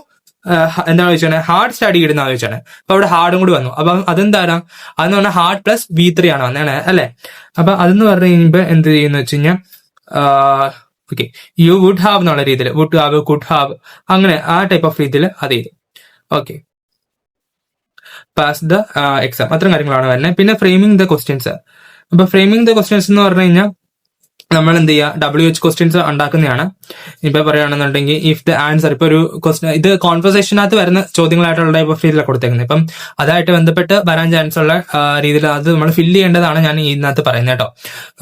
എന്താണ് ചോദിച്ചാൽ ഹാർഡ് സ്റ്റഡീഡ് എന്നാണ് ചോദിച്ചാണ്. അപ്പൊ അവിടെ ഹാർഡും കൂടി വന്നു. അപ്പൊ അതെന്താണ് അതെന്ന് പറഞ്ഞാൽ ഹാർഡ് പ്ലസ് V3 ആണ് വന്നതാണ് അല്ലെ. അപ്പൊ അതെന്ന് പറഞ്ഞു കഴിയുമ്പോൾ എന്ത് ചെയ്യുന്ന വെച്ച് കഴിഞ്ഞാൽ ഓക്കെ യു വുഡ് ഹാവ് എന്നുള്ള രീതിയിൽ വുഡ് ഹാവ് കുഡ് ഹാവ് അങ്ങനെ ആ ടൈപ്പ് ഓഫ് രീതിയിൽ അത് ചെയ്തു. ഓക്കെ, പാസ് ദ എക്സാം, അത്തരം കാര്യങ്ങളാണ് വരുന്നത്. പിന്നെ ഫ്രെയിമിംഗ് ദ ക്വസ്റ്റ്യൻസ്. അപ്പൊ ഫ്രെയിമിംഗ് ദ ക്വസ്റ്റ്യൻസ് എന്ന് പറഞ്ഞു കഴിഞ്ഞാൽ നമ്മൾ എന്ത് ചെയ്യുക, WH ക്വസ്റ്റ്യൻസ് ഉണ്ടാക്കുന്നതാണ്. ഇപ്പൊ പറയുകയാണെന്നുണ്ടെങ്കിൽ ഇഫ് ദ ആൻസർ, ഇപ്പൊ ഒരു ക്വസ്റ്റ്യൻ ഇത് കോൺവെർസേഷനകത്ത് വരുന്ന ചോദ്യങ്ങളായിട്ടുള്ള ടൈപ്പ് ഓഫ് രീതിയിലാണ് കൊടുത്തേക്കുന്നത്. ഇപ്പം അതായിട്ട് ബന്ധപ്പെട്ട് വരാൻ ചാൻസ് ഉള്ള രീതിയിൽ അത് നമ്മൾ ഫില്ല് ചെയ്യേണ്ടതാണ് ഞാൻ ഇതിനകത്ത് പറയുന്നത് കേട്ടോ.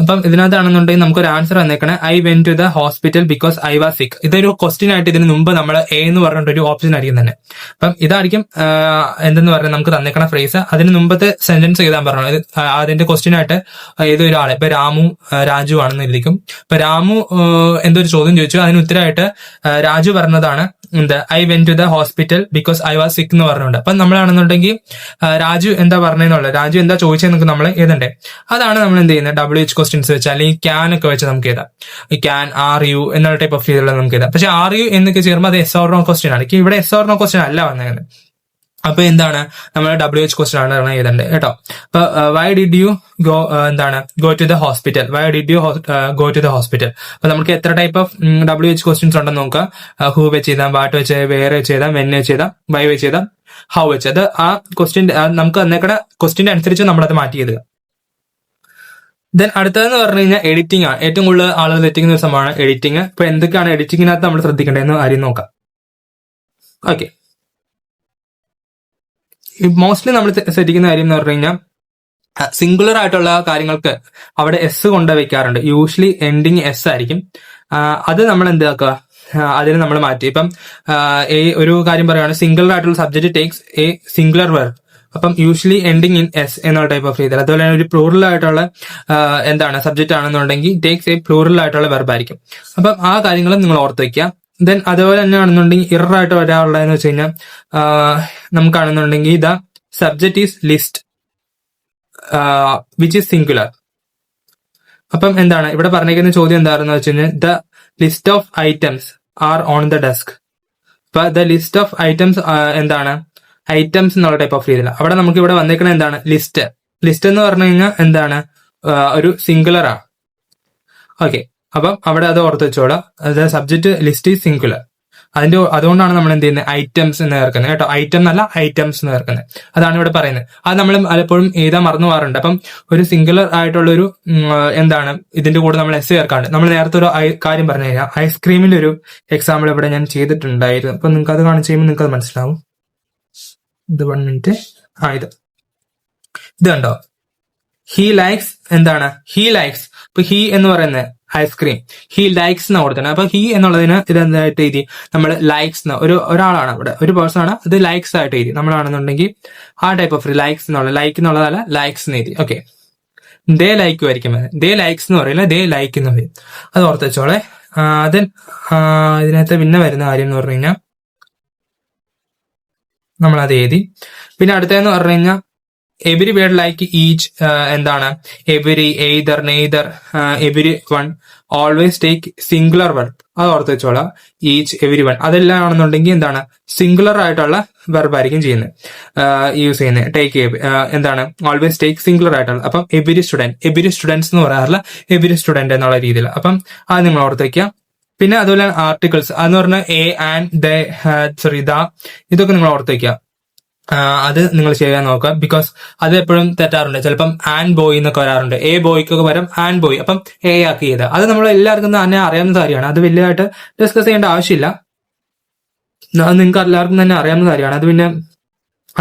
അപ്പം ഇതിനകത്താണെന്നുണ്ടെങ്കിൽ നമുക്കൊരു ആൻസർ വന്നേക്കണേ I went to the hospital because I was sick. ഇതൊരു ക്വസ്റ്റ്യൻ ആയിട്ട് ഇതിന് മുമ്പ് നമ്മൾ A എന്ന് പറഞ്ഞിട്ടൊരു ഓപ്ഷൻ ആയിരിക്കും തന്നെ. അപ്പം ഇതായിരിക്കും എന്തെന്ന് പറഞ്ഞാൽ നമുക്ക് തന്നേക്കണ ഫ്രേസ്. അതിന് മുമ്പത്തെ സെന്റൻസ് എഴുതാൻ പറഞ്ഞത് അതിന്റെ ക്വസ്റ്റ്യൻ ആയിട്ട് ഏതൊരാളെ, ഇപ്പൊ രാജു ആണെന്ന് എഴുതിക്കും. ഇപ്പൊ രാമു എന്തൊരു ചോദ്യം ചോദിച്ചു, അതിന് ഉത്തരമായിട്ട് രാജു പറഞ്ഞതാണ് എന്ത് I went to the hospital because I was sick എന്ന് പറഞ്ഞുകൊണ്ട്. അപ്പൊ നമ്മളാണെന്നുണ്ടെങ്കിൽ രാജു എന്താ പറഞ്ഞതെന്നുള്ളത്, രാജു എന്താ ചോദിച്ചതെന്നൊക്കെ നമ്മൾ എഴുതണ്ടേ. അതാണ് നമ്മൾ എന്ത് ചെയ്യുന്നത്, WH ക്വസ്റ്റ്യൻസ് വെച്ച് അല്ലെങ്കിൽ ക്യാൻ ഒക്കെ വെച്ച് നമുക്ക് എഴുതാം. ക്യാൻ, ആർ യു എന്നുള്ള ടൈപ്പ് ഓഫ് രീതിയിലുള്ള നമുക്ക് എഴുതാം. പക്ഷെ ആർ യു എന്നൊക്കെ ചേരുമ്പോൾ അത് yes or no ക്വസ്റ്റ്യൻ ആണ്. ഇവിടെ yes or no ക്വസ്റ്റ്യൻ അല്ല വന്നേക്കുന്നത്. അപ്പൊ എന്താണ് നമ്മൾ WH ക്വസ്റ്റ്യൻ ആണ് എഴുതേണ്ടത് കേട്ടോ. അപ്പൊ why did you go to the hospital, അപ്പൊ നമുക്ക് എത്ര ടൈപ്പ് ഓഫ് WH ക്വസ്റ്റ്യൻസ് ഉണ്ടെന്ന് നോക്കാം. ഹൂ വെച്ച് ചെയ്താം, വാട്ട് വെച്ച്, വേറെ വെച്ച് ചെയ്താം, വെൻ വെച്ച് ചെയ്താം, വൈ വെച്ച് ചെയ്താം, ഹൗ വെച്ച്. അത് ആ ക്വസ്റ്റ്യൻ നമുക്ക് തന്നേക്കണ ക്വസ്റ്റ്യന്റെ അനുസരിച്ച് നമ്മളത് മാറ്റി ചെയ്തുക. ദെൻ അടുത്തതെന്ന് പറഞ്ഞു കഴിഞ്ഞാൽ എഡിറ്റിംഗ് ആണ്. ഏറ്റവും കൂടുതൽ ആളുകൾ തെറ്റിക്കുന്ന ഒരു സംഭവമാണ് എഡിറ്റിംഗ്. ഇപ്പൊ എന്തൊക്കെയാണ് എഡിറ്റിംഗിനകത്ത് നമ്മൾ ശ്രദ്ധിക്കേണ്ടതെന്ന് ആരും നോക്കാം. ഓക്കെ, മോസ്റ്റ്ലി നമ്മൾ ശ്രദ്ധിക്കുന്ന കാര്യം എന്ന് പറഞ്ഞു കഴിഞ്ഞാൽ സിംഗുലർ ആയിട്ടുള്ള കാര്യങ്ങൾക്ക് അവിടെ S കൊണ്ട് വെക്കാറുണ്ട്. യൂഷ്വലി എൻഡിങ് S ആയിരിക്കും. അത് നമ്മൾ എന്താക്കുക, അതിന് നമ്മൾ മാറ്റി. ഇപ്പം ഒരു കാര്യം പറയുകയാണ്, സിംഗുലർ ആയിട്ടുള്ള subject takes A singular verb. അപ്പം യൂഷ്വലി എൻഡിങ് ഇൻ S എന്നുള്ള ടൈപ്പ് ഓഫ് രീതിയിൽ. അതുപോലെ തന്നെ ഒരു പ്ലൂറൽ ആയിട്ടുള്ള സബ്ജക്ട് ആണെന്നുണ്ടെങ്കിൽ ടേക്സ് എ പ്ലൂറൽ ആയിട്ടുള്ള വെർബ് ആയിരിക്കും. അപ്പം ആ കാര്യങ്ങളും നിങ്ങൾ ഓർത്ത് വയ്ക്കുക. ദെൻ അതുപോലെ തന്നെ ആണെന്നുണ്ടെങ്കിൽ ഇറർ ആയിട്ട് വരാനുള്ളതെന്ന് വെച്ച് കഴിഞ്ഞാൽ നമുക്കാണെന്നുണ്ടെങ്കിൽ the subject is list which is singular. അപ്പം എന്താണ് ഇവിടെ പറഞ്ഞിരിക്കുന്ന ചോദ്യം എന്താണെന്ന് വെച്ച് കഴിഞ്ഞാൽ the list of items are on the desk. അപ്പൊ the list of items items എന്നുള്ള ടൈപ്പ് ഓഫ് രീതിയിൽ അവിടെ നമുക്ക് ഇവിടെ വന്നേക്കുന്നത് എന്താണ്, ലിസ്റ്റ് എന്ന് പറഞ്ഞു കഴിഞ്ഞാൽ ഒരു സിംഗുലർ ആണ്. ഓക്കെ, അപ്പം അവിടെ അത് ഓർത്ത് വെച്ചോളാം. അത് സബ്ജക്ട് ലിസ്റ്റ് ഈസ് സിംഗുലർ. അതുകൊണ്ടാണ് നമ്മൾ എന്ത് ചെയ്യുന്നത്, ഐറ്റംസ് എന്ന് ചേർക്കുന്നത് കേട്ടോ. ഐറ്റം എന്നല്ല ഐറ്റംസ് എന്ന് ചേർക്കുന്നത്. അതാണ് ഇവിടെ പറയുന്നത്. അത് നമ്മൾ പലപ്പോഴും എഴുതാൻ മറന്നു പോകാറുണ്ട്. അപ്പം ഒരു സിംഗുലർ ആയിട്ടുള്ള ഒരു ഇതിന്റെ കൂടെ നമ്മൾ S ചേർക്കാണ്ട്. നമ്മൾ നേരത്തെ ഒരു കാര്യം പറഞ്ഞു കഴിഞ്ഞാൽ ഐസ്ക്രീമിന്റെ ഒരു എക്സാമ്പിൾ ഇവിടെ ഞാൻ ചെയ്തിട്ടുണ്ടായിരുന്നു. അപ്പൊ നിങ്ങൾക്ക് അത് കാണിച്ചു കഴിയുമ്പോൾ നിങ്ങൾക്ക് അത് മനസ്സിലാവും. ഇത് 1 മിനിറ്റ്. ഇത് കണ്ടോ, ഹി ലൈക്സ് ഹി ലൈക്സ്. ഇപ്പൊ ഹി എന്ന് പറയുന്നത് ഐസ്ക്രീം, ഹി ലൈക്സ് എന്ന് കൊടുത്തത്. അപ്പൊ ഹി എന്നുള്ളതിന് ഇതെന്തായിട്ട് എഴുതി, നമ്മൾ ലൈക്സ് ഒരാളാണ് അവിടെ, ഒരു പേഴ്സൺ ആണ്, അത് ലൈക്സ് ആയിട്ട് എഴുതി. നമ്മളാണെന്നുണ്ടെങ്കിൽ ആ ടൈപ്പ് ഓഫ് ലൈക്സ് എന്നുള്ള ലൈക്ക് എന്നുള്ളതല്ല ലൈക്സ് എന്ന് എഴുതി. ഓക്കെ, ദേ ലൈക്ക് ആയിരിക്കും. ദേ ലൈക്സ് എന്ന് പറയില്ല, ദേ ലൈക്ക് എന്ന് പറയും. അത് ഓർത്ത് വെച്ചോളെ. അത് ഇതിനകത്ത് പിന്നെ വരുന്ന കാര്യം എന്ന് പറഞ്ഞു കഴിഞ്ഞാൽ നമ്മളത് എഴുതി. പിന്നെ അടുത്തതെന്ന് പറഞ്ഞു കഴിഞ്ഞാൽ എവരി വേർഡ് ലൈക്ക് ഈച്ച്, എന്താണ് every, either, neither, every one, always take singular verb. അത് ഓർത്ത് വെച്ചോളാം. ഈച്ച്, എവരി വൺ അതെല്ലാം ആണെന്നുണ്ടെങ്കിൽ എന്താണ് സിംഗുലർ ആയിട്ടുള്ള വെർബ് ആയിരിക്കും ചെയ്യുന്നത്, യൂസ് ചെയ്യുന്നത്. ടേക്ക് എന്താണ് ഓൾവേസ് ടേക്ക് സിംഗുലർ ആയിട്ടുള്ള. അപ്പം എവരി സ്റ്റുഡൻസ് എന്ന് പറയാറില്ല, എവരി സ്റ്റുഡന്റ് എന്നുള്ള രീതിയിൽ. അപ്പം അത് നിങ്ങൾ ഓർത്ത് വയ്ക്കുക. പിന്നെ അതുപോലെ ആർട്ടിക്കിൾസ് അതെന്ന് പറഞ്ഞാൽ A, and, the, sorry, the, ഇതൊക്കെ നിങ്ങൾ ഓർത്ത് വയ്ക്കുക. അത് നിങ്ങൾ ചെയ്യാൻ നോക്കുക. ബിക്കോസ് അത് എപ്പോഴും തെറ്റാറുണ്ട്. ചിലപ്പം ആൻഡ് ബോയ് എന്നൊക്കെ വരാറുണ്ട്. എ ബോയ്ക്കൊക്കെ വരും ആൻഡ് ബോയ്, അപ്പം എ ആക്കി ചെയ്ത്. അത് നമ്മൾ എല്ലാവർക്കും തന്നെ അറിയാവുന്ന കാര്യമാണ്. അത് വലിയതായിട്ട് ഡിസ്കസ് ചെയ്യേണ്ട ആവശ്യമില്ല. അത് നിങ്ങൾക്ക് എല്ലാവർക്കും തന്നെ അറിയാവുന്ന കാര്യമാണ്. അത് പിന്നെ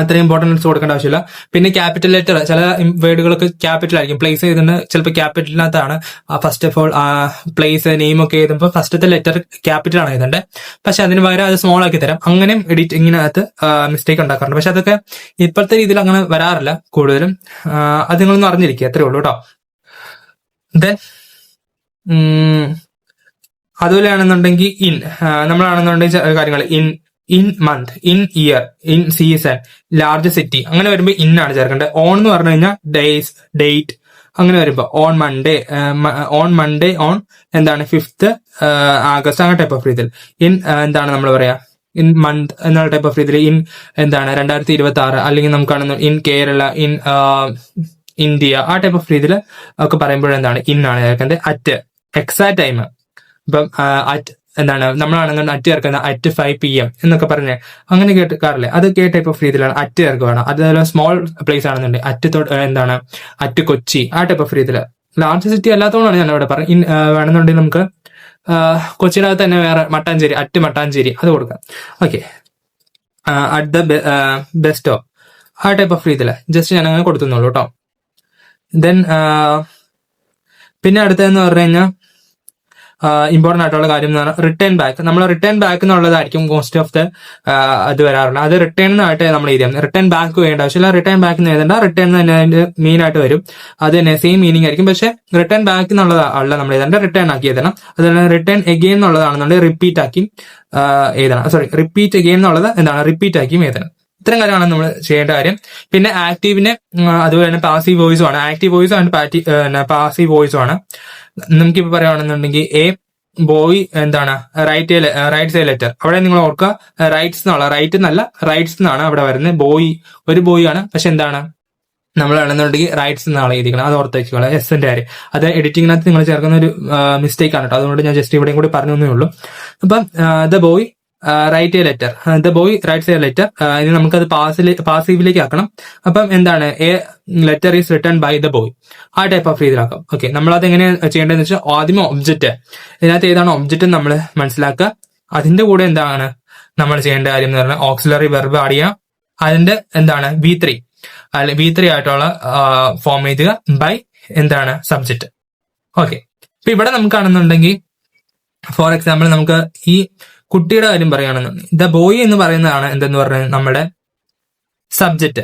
അത്രയും ഇമ്പോർട്ടൻസ് കൊടുക്കേണ്ട ആവശ്യമില്ല. പിന്നെ ക്യാപിറ്റൽ ലെറ്റർ, ചില വേർഡുകളൊക്കെ ക്യാപിറ്റൽ ആയിരിക്കും. പ്ലേസ് ചെയ്തിട്ട് ചിലപ്പോൾ ക്യാപിറ്റലിനകത്താണ് first of all place name ഒക്കെ എഴുതുമ്പോൾ ഫസ്റ്റത്തെ ലെറ്റർ ക്യാപിറ്റൽ ആണ് എഴുതേണ്ടത്. പക്ഷെ അതിന് പകരം അത് സ്മോൾ ആക്കി തരാം. അങ്ങനെയും എഡിറ്റിങ്ങിനകത്ത് മിസ്റ്റേക്ക് ഉണ്ടാക്കാറുണ്ട്. പക്ഷെ അതൊക്കെ ഇപ്പോഴത്തെ രീതിയിൽ അങ്ങനെ വരാറില്ല കൂടുതലും. അത് നിങ്ങളൊന്ന് അറിഞ്ഞിരിക്കുക, അത്രേ ഉള്ളൂ കേട്ടോ. ദെൻ അതുപോലെയാണെന്നുണ്ടെങ്കിൽ നമ്മളാണെന്നുണ്ടെങ്കിൽ കാര്യങ്ങൾ in month, in year, in season, large city, അങ്ങനെ വരുമ്പോൾ ഇൻ ആണ് ചേർക്കേണ്ടത്. ഓൺ എന്ന് പറഞ്ഞു കഴിഞ്ഞാൽ ഡേയ്സ്, ഡേറ്റ്, അങ്ങനെ വരുമ്പോൾ ഓൺ മൺഡേ, ഓൺ എന്താണ് 5th ആഗസ്റ്റ്, അങ്ങനെ ടൈപ്പ് ഓഫ് രീതിയിൽ. ഇൻ എന്താണ് നമ്മൾ പറയാ ഇൻ മന്ത് എന്നുള്ള ടൈപ്പ് ഓഫ് രീതിയിൽ. ഇൻ എന്താണ് 2026, അല്ലെങ്കിൽ നമുക്കാണെന്ന് ഇൻ കേരള, ഇൻ ഇന്ത്യ, ആ ടൈപ്പ് ഓഫ് രീതിയിൽ ഒക്കെ പറയുമ്പോഴെന്താണ് ഇൻ ആണ് ചേർക്കേണ്ടത്. At exact time. ഇപ്പം അറ്റ് എന്താണ് നമ്മളാണെങ്കിൽ അറ്റ് ചേർക്കുന്ന അറ്റ് 5 PM എന്നൊക്കെ പറഞ്ഞ് അങ്ങനെ കേൾക്കാറില്ലേ, അത് ടൈപ്പ് ഓഫ് രീതിയിലാണ് അറ്റ് ചേർക്കുകയാണ്. അതുപോലെ സ്മോൾ പ്ലേസ് ആണെന്നുണ്ടെങ്കിൽ എന്താണ് അറ്റ് കൊച്ചി, ആ ടൈപ്പ് ഓഫ് രീതിയിൽ. ലാർജ് സിറ്റി അല്ലാത്തതുകൊണ്ടാണ് ഞാൻ ഇവിടെ പറഞ്ഞത്. വേണമെന്നുണ്ടെങ്കിൽ നമുക്ക് കൊച്ചിയുടെ അകത്ത് തന്നെ വേറെ മട്ടാഞ്ചേരി, അറ്റ് മട്ടാഞ്ചേരി, അത് കൊടുക്കാം. ഓക്കെ, അറ്റ് ദ ബെസ്റ്റോ, ആ ടൈപ്പ് ഓഫ് രീതിയിൽ ജസ്റ്റ് ഞാൻ അങ്ങനെ കൊടുത്തുന്നുള്ളൂ കേട്ടോ. ദെൻ പിന്നെ അടുത്തതെന്ന് പറഞ്ഞു കഴിഞ്ഞാൽ ഇമ്പോർട്ടൻ്റ് ആയിട്ടുള്ള കാര്യം എന്ന് പറഞ്ഞാൽ റിട്ടേൺ ബാക്ക്. നമ്മൾ റിട്ടേൺ ബാക്ക് എന്നുള്ളതായിരിക്കും മോസ്റ്റ് ഓഫ് ദ അത് വരാറുണ്ട്. അത് റിട്ടേൺ എന്നായിട്ട് നമ്മൾ എഴുതാം. റിട്ടേൺ ബാക്ക് വേണ്ട ആവശ്യമില്ല, റിട്ടേൺ ബാക്ക് എന്ന് എഴുതേണ്ട, റിട്ടേൺ തന്നെ അതിന്റെ മെയിൻ ആയിട്ട് വരും. അത് തന്നെ സെയിം മീനിങ് ആയിരിക്കും. പക്ഷെ റിട്ടേൺ ബാക്ക് എന്നുള്ളതല്ല നമ്മൾ എഴുതേണ്ട, റിട്ടേൺ ആക്കി എഴുതണം. അതുപോലെ റിട്ടേൺ എഗെയിൻ എന്നുള്ളതാണെന്നുണ്ടെങ്കിൽ റിപ്പീറ്റ് ആക്കി എഴുതണം. സോറി, റിപ്പീറ്റ് എഗെയിൻ എന്നുള്ളത് എന്താണ് റിപ്പീറ്റ് ആക്കിയും എഴുതണം. ഇത്തരം കാര്യമാണ് നമ്മൾ ചെയ്യേണ്ട കാര്യം. പിന്നെ ആക്റ്റീവിന് അതുപോലെ തന്നെ പാസീവ് വോയിസും ആണ്. ആക്റ്റീവ് വോയിസും ആൻഡ് പാസീവ് വോയിസും ആണ്. നമുക്കിപ്പോൾ പറയുകയാണെന്നുണ്ടെങ്കിൽ എ ബോയ് എന്താണ് റൈറ്റ്സ് എ ലെറ്റർ, അവിടെ നിങ്ങൾ ഓർക്കുക റൈറ്റ്സ് എന്നുള്ള, റൈറ്റ് എന്നല്ല റൈറ്റ്സ് എന്നാണ് അവിടെ വരുന്നത്. ബോയ് ഒരു ബോയ് ആണ്, പക്ഷെ എന്താണ് നമ്മളാണെന്നുണ്ടെങ്കിൽ റൈറ്റ്സ് എന്നാണ് എഴുതിക്കണം. അത് ഓർത്ത് വെച്ചോളാം. എസിന്റെ കാര്യം അത് എഡിറ്റിങ്ങിനകത്ത് നിങ്ങൾ ചേർക്കുന്ന ഒരു മിസ്റ്റേക്ക് ആണ് കേട്ടോ. അതുകൊണ്ട് ഞാൻ ജസ്റ്റ് ഇവിടെയും കൂടി പറഞ്ഞു തന്നേ ഉള്ളൂ. അപ്പം the boy write a letter, the boy writes a letter. ഇനി നമുക്കത് പാസീവിലേക്ക് ആക്കണം. അപ്പം എന്താണ് a letter is return by the boy, ആ ടൈപ്പ് ഓഫ് രീതിയിലാക്കാം. ഓക്കെ, നമ്മളത് എങ്ങനെ ചെയ്യേണ്ടതെന്ന് വെച്ചാൽ ആദ്യം ഒബ്ജക്റ്റ്, ഇതിനകത്ത് ഏതാണ് ഒബ്ജക്റ്റ് നമ്മൾ മനസ്സിലാക്കുക. അതിന്റെ കൂടെ എന്താണ് നമ്മൾ ചെയ്യേണ്ട കാര്യം എന്ന് പറഞ്ഞാൽ ഓക്സിലറി വെർബ് ആഡ് ചെയ്യുക. അതിന്റെ എന്താണ് V3 ആയിട്ടുള്ള ഫോം എഴുതുക ബൈ എന്താണ് സബ്ജക്റ്റ്. ഓക്കെ, ഇപ്പൊ ഇവിടെ നമുക്കാണെന്നുണ്ടെങ്കിൽ ഫോർ എക്സാമ്പിൾ നമുക്ക് ഈ കുട്ടിയുടെ കാര്യം പറയുകയാണെന്നുണ്ടെങ്കിൽ ദ ബോയ് എന്ന് പറയുന്നതാണ് എന്തെന്ന് പറഞ്ഞാൽ നമ്മുടെ സബ്ജക്റ്റ്.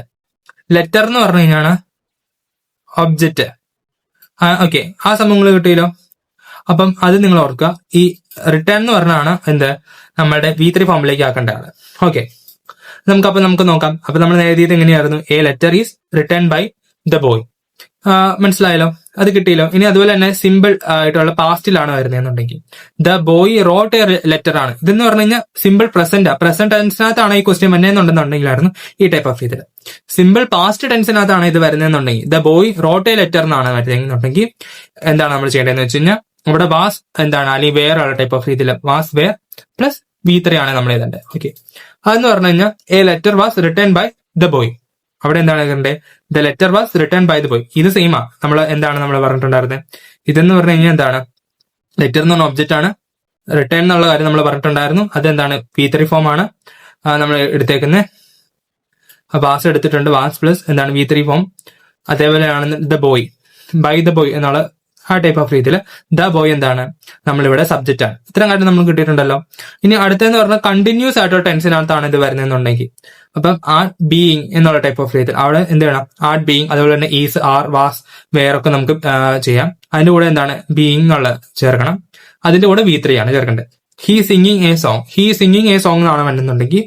ലെറ്റർ എന്ന് പറഞ്ഞു കഴിഞ്ഞാണ് ഒബ്ജക്റ്റ്. ഓക്കെ, ആ സംഭവങ്ങൾ കിട്ടിയല്ലോ. അപ്പം അത് നിങ്ങൾ ഓർക്കുക. ഈ റിട്ടേൺ എന്ന് പറഞ്ഞാണ് എന്ത് നമ്മുടെ V3 ഫോമിലേക്ക് ആക്കേണ്ട ആള്. ഓക്കെ, നമുക്ക് നോക്കാം. അപ്പൊ നമ്മൾ എഴുതിയത് എങ്ങനെയായിരുന്നു? A letter is return by the boy. മനസ്സിലായല്ലോ, അത് കിട്ടിയല്ലോ. ഇനി അതുപോലെ തന്നെ സിമ്പിൾ ആയിട്ടുള്ള പാസ്റ്റിലാണ് വരുന്നതെന്നുണ്ടെങ്കിൽ the boy wrote a letter ആണ്. ഇതെന്ന് പറഞ്ഞു കഴിഞ്ഞാൽ സിമ്പിൾ പ്രസന്റ് ടെൻസിനകത്താണ് ഈ ക്വസ്റ്റ്യൻ വരുന്നതെന്നുണ്ടെങ്കിലായിരുന്നു ഈ ടൈപ്പ് ഓഫ് ഇതിൽ. സിമ്പിൾ പാസ്റ്റ് ടെൻസിനകത്താണ് ഇത് വരുന്നതെന്നുണ്ടെങ്കിൽ the boy wrote a letter എന്നാണ് വരുന്നതെന്നുണ്ടെങ്കിൽ എന്താണ് നമ്മൾ ചെയ്യേണ്ടതെന്ന് വെച്ച് കഴിഞ്ഞാൽ ഇവിടെ വാസ് എന്താണ് അല്ലെങ്കിൽ വേറെ ഉള്ള ടൈപ്പ് ഓഫ് രീതിയിൽ വാസ് വേർ പ്ലസ് V3 ആണ് നമ്മൾ എഴുതേണ്ടത്. ഓക്കെ, അതെന്ന് പറഞ്ഞു കഴിഞ്ഞാൽ a letter was written by the boy. അവിടെ എന്താണ് എഴുതേണ്ടത്? The letter was written by the boy. ഇത് സെയിമാ നമ്മൾ പറഞ്ഞിട്ടുണ്ടായിരുന്നത്. ഇതെന്ന് പറഞ്ഞു കഴിഞ്ഞാൽ എന്താണ് ലെറ്റർ എന്ന് പറഞ്ഞ ഒബ്ജക്റ്റ് ആണ്. റിട്ടേൺ എന്നുള്ള കാര്യം നമ്മൾ പറഞ്ഞിട്ടുണ്ടായിരുന്നു. അതെന്താണ് V3 ഫോം ആണ് നമ്മൾ എടുത്തേക്കുന്നത്. വാസ് എടുത്തിട്ടുണ്ട്, വാസ് പ്ലസ് എന്താണ് V3 ഫോം. അതേപോലെയാണ് the boy by the boy എന്നുള്ള ആ ടൈപ്പ് ഓഫ് രീതിയിൽ ദ ബോയ് എന്താണ് നമ്മളിവിടെ സബ്ജക്റ്റ് ആണ്. ഇത്രയും കാര്യം നമുക്ക് കിട്ടിയിട്ടുണ്ടല്ലോ. ഇനി അടുത്തെന്ന് പറഞ്ഞാൽ കണ്ടിന്യൂസ് ആയിട്ടുള്ള ടെൻസിനകത്താണ് ഇത് വരുന്നതെന്നുണ്ടെങ്കിൽ അപ്പം ആർട്ട് ബീയിങ് എന്നുള്ള ടൈപ്പ് ഓഫ് രീതിയിൽ അവിടെ എന്ത് വേണം, ആർട്ട് ബീയിങ്, അതുപോലെ തന്നെ ഈസ്, ആർ, വാസ്, വേറൊക്കെ നമുക്ക് ചെയ്യാം. അതിന്റെ കൂടെ എന്താണ് ബീയിങ് എന്നുള്ള ചേർക്കണം. അതിന്റെ കൂടെ V3 ആണ് ചേർക്കേണ്ടത്. He singing A song, he singing A song എന്നാണ് വേണമെന്നുണ്ടെങ്കിൽ